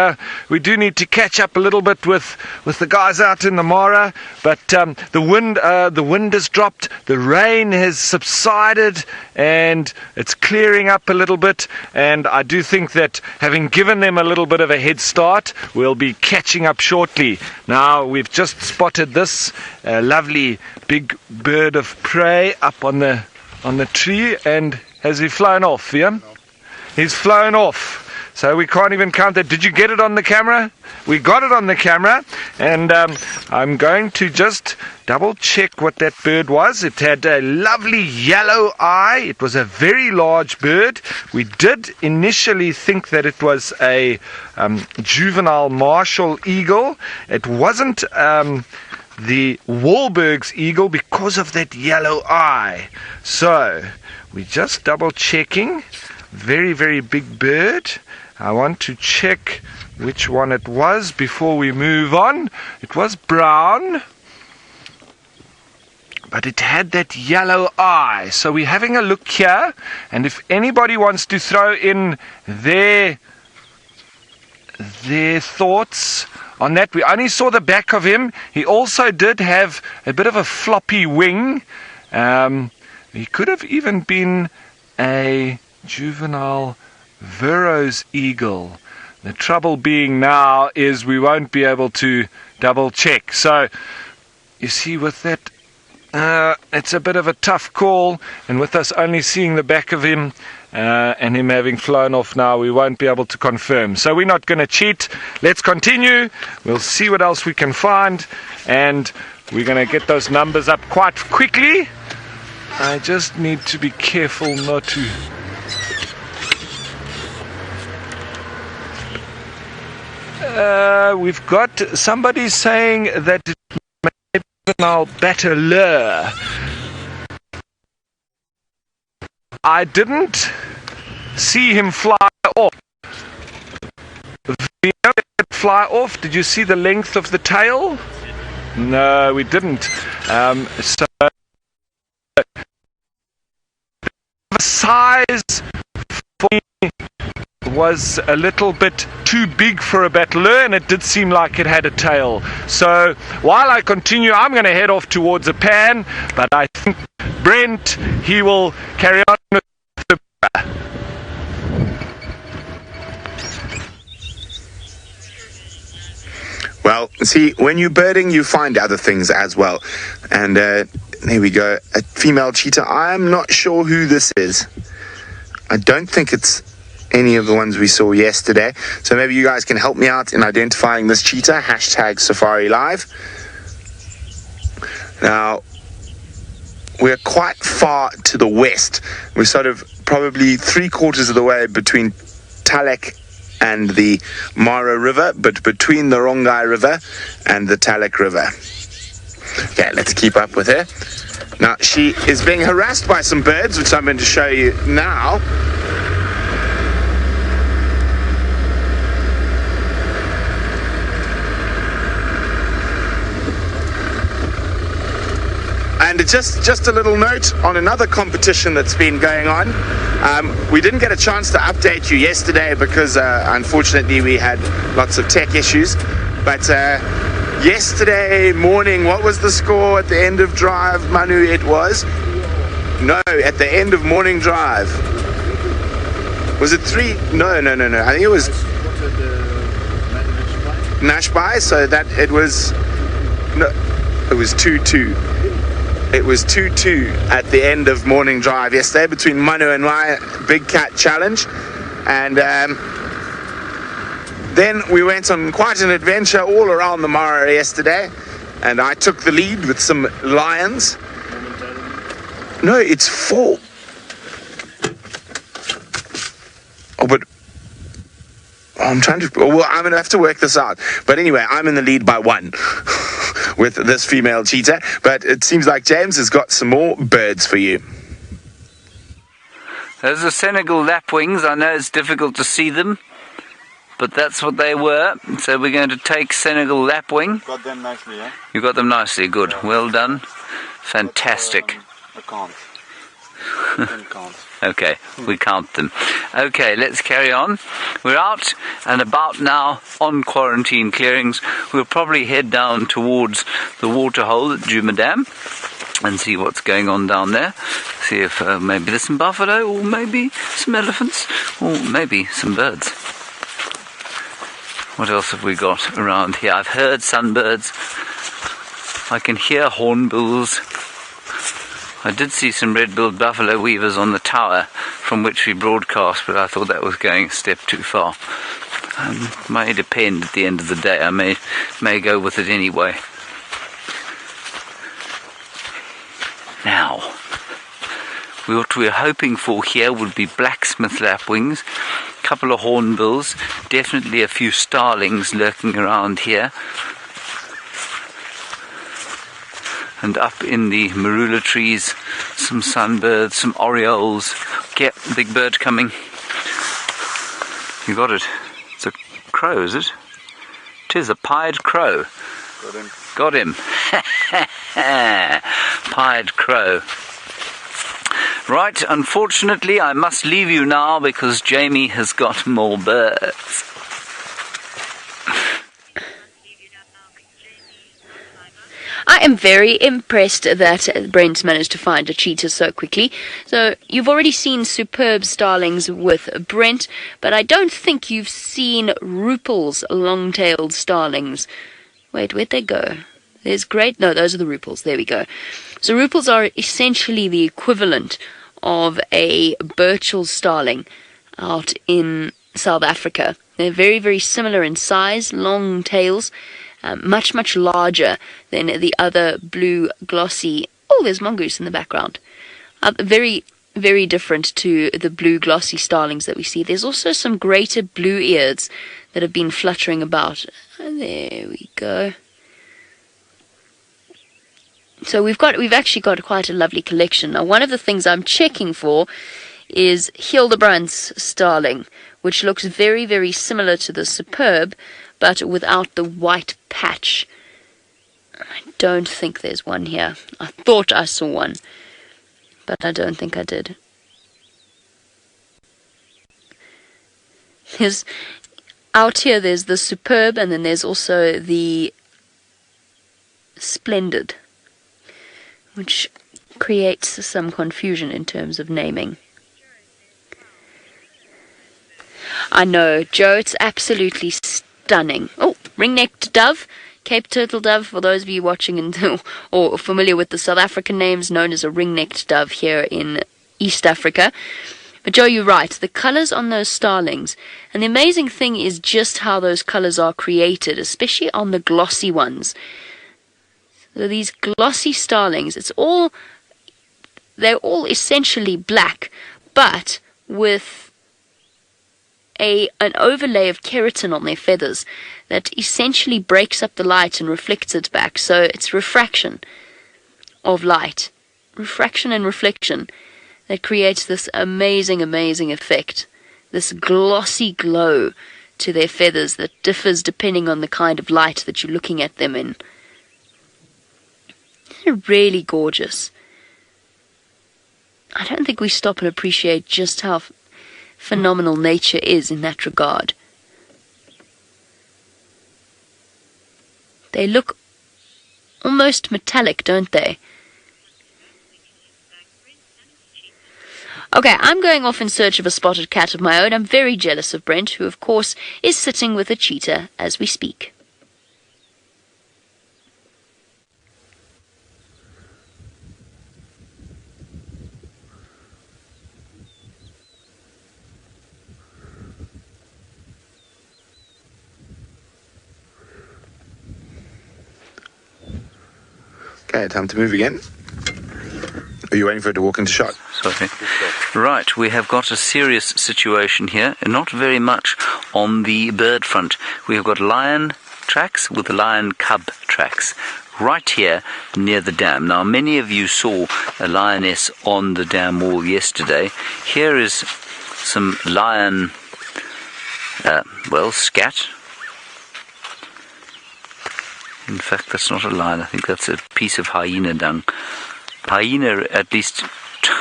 Speaker 3: do need to catch up a little bit with the guys out in the Mara, but the wind has dropped, the rain has subsided, and it's clearing up a little bit. And I do think that having given them a little bit of a head start, we'll be catching up shortly. Now we've just spotted this lovely big bird of prey up on the tree, and has he flown off, yeah? He's flown off. so we can't even count that. Did you get it on the camera? We got it on the camera, and I'm going to just double check what that bird was. It had a lovely yellow eye. It was a very large bird. We did initially think that it was a juvenile martial eagle. It wasn't the Wahlberg's eagle because of that yellow eye. So we're just double checking. Very, very big bird. I want to check which one it was before we move on. It was brown, but it had that yellow eye. So we're having a look here, and if anybody wants to throw in their thoughts on that. We only saw the back of him. He also did have a bit of a floppy wing. He could have even been a juvenile Verreaux's eagle. The trouble being now is we won't be able to double check. So you see, with that, it's a bit of a tough call, and with us only seeing the back of him and him having flown off now, we won't be able to confirm. So we're not going to cheat. Let's continue. We'll see what else we can find, and we're going to get those numbers up quite quickly. I just need to be careful not to... we've got somebody saying that it may be juvenile battleur. I didn't see him fly off. Fly off. Did you see the length of the tail? No, we didn't. So the size for me was a little bit too big for a battleur, and it did seem like it had a tail. So while I continue, I'm going to head off towards a pan, but I think Brent, he will carry on with the...
Speaker 6: Well, see, when you're birding, you find other things as well. And there we go, a female cheetah. I'm not sure who this is. I don't think it's any of the ones we saw yesterday. So maybe you guys can help me out in identifying this cheetah. Hashtag Safari Live. Now, we're quite far to the west. We're sort of probably 3/4 of the way between Talek and the Mara River, but between the Rongai River and the Talek River. Okay, let's keep up with her. Now, she is being harassed by some birds, which I'm going to show you now. And just a little note on another competition that's been going on. We didn't get a chance to update you yesterday because unfortunately we had lots of tech issues. But yesterday morning, what was the score at the end of drive, Manu? It was? No, at the end of morning drive. Was it 3? No. I think it was Nashbai, so that it was... No, it was 2-2. It was 2-2 at the end of morning drive yesterday between Manu and my Big Cat Challenge. And then we went on quite an adventure all around the Mara yesterday. And I took the lead with some lions. No, it's 4. Oh, but... I'm trying to... Well, I'm going to have to work this out. But anyway, I'm in the lead by 1. With this female cheetah, but it seems like James has got some more birds for you.
Speaker 1: Those are Senegal lapwings. I know it's difficult to see them, but that's what they were. So we're going to take Senegal lapwing.
Speaker 4: Got them nicely, yeah?
Speaker 1: You got them nicely, good. Well done. Fantastic.
Speaker 4: I can't.
Speaker 1: Okay, we count them. Okay, let's carry on. We're out and about now on quarantine clearings. We'll probably head down towards the waterhole at Djuma Dam and see what's going on down there. See if maybe there's some buffalo, or maybe some elephants, or maybe some birds. What else have we got around here? I've heard sunbirds. I can hear hornbills. I did see some red-billed buffalo weavers on the tower, from which we broadcast, but I thought that was going a step too far. May depend at the end of the day. I may go with it anyway. Now, what we're hoping for here would be blacksmith lapwings, a couple of hornbills, definitely a few starlings lurking around here. And up in the marula trees, some sunbirds, some orioles. Get big bird coming. You got it. It's a crow, is it? It is a pied crow. Got him. Pied crow. Right, unfortunately I must leave you now because Jamie has got more birds.
Speaker 5: I am very impressed that Brent's managed to find a cheetah so quickly. So you've already seen superb starlings with Brent, but I don't think you've seen Rupel's long-tailed starlings. Wait, where'd they go? There's great... No, those are the Rupels. There we go. So Rupels are essentially the equivalent of a Burchell starling out in South Africa. They're very, very similar in size, long tails, much, much larger than the other blue glossy... Oh, there's mongoose in the background. Very, very different to the blue glossy starlings that we see. There's also some greater blue-eareds that have been fluttering about. There we go. So we've actually got quite a lovely collection. Now, one of the things I'm checking for is Hildebrandt's starling, which looks very, very similar to the superb, but without the white patch. I don't think there's one here. I thought I saw one, but I don't think I did. Out here there's the superb, and then there's also the splendid, which creates some confusion in terms of naming. I know, Joe, it's absolutely stunning. Oh, ring-necked dove, Cape turtle dove, for those of you watching or familiar with the South African names, known as a ring-necked dove here in East Africa. But Joe, you're right, the colours on those starlings, and the amazing thing is just how those colours are created, especially on the glossy ones. So these glossy starlings, they're all essentially black, but with an overlay of keratin on their feathers that essentially breaks up the light and reflects it back. So it's refraction of light, refraction and reflection, that creates this amazing, amazing effect, this glossy glow to their feathers that differs depending on the kind of light that you're looking at them in. They're really gorgeous. I don't think we stop and appreciate just how phenomenal nature is in that regard. They look almost metallic, don't they? Okay, I'm going off in search of a spotted cat of my own. I'm very jealous of Brent, who of course is sitting with a cheetah as we speak.
Speaker 6: Okay, time to move again. Are you waiting for it to walk into shot?
Speaker 1: Sorry. Right, we have got a serious situation here, and not very much on the bird front. We have got lion tracks with lion cub tracks right here near the dam. Now, many of you saw a lioness on the dam wall yesterday. Here is some lion, scat. In fact, that's not a lion. I think that's a piece of hyena dung. Hyena, at least,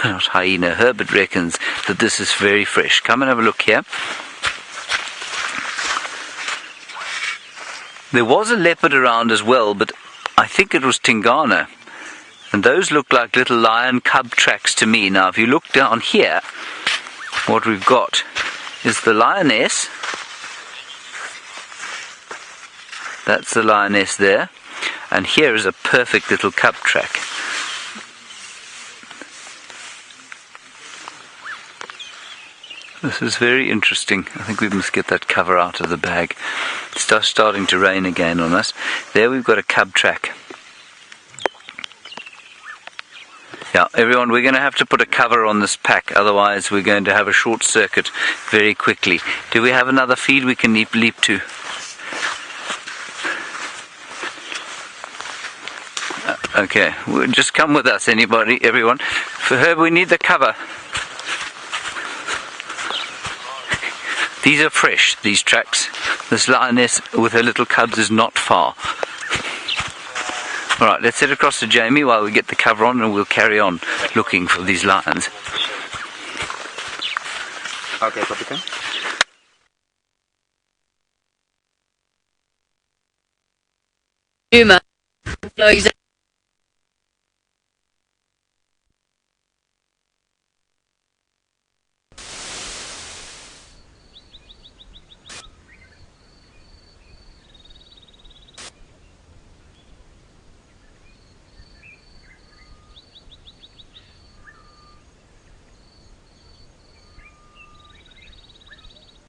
Speaker 1: not hyena, Herbert reckons that this is very fresh. Come and have a look here. There was a leopard around as well, but I think it was Tingana. And those look like little lion cub tracks to me. Now, if you look down here, what we've got is the lioness. That's the lioness there. And here is a perfect little cub track. This is very interesting. I think we must get that cover out of the bag. It's starting to rain again on us. There we've got a cub track. Yeah, everyone, we're going to have to put a cover on this pack, otherwise we're going to have a short circuit very quickly. Do we have another feed we can leap to? Okay, just come with us, everyone. For her, we need the cover. These are fresh, these tracks. This lioness with her little cubs is not far. Alright, let's head across to Jamie while we get the cover on, and we'll carry on looking for these lions.
Speaker 4: Okay, Papikan.
Speaker 5: Djuma. No, exactly.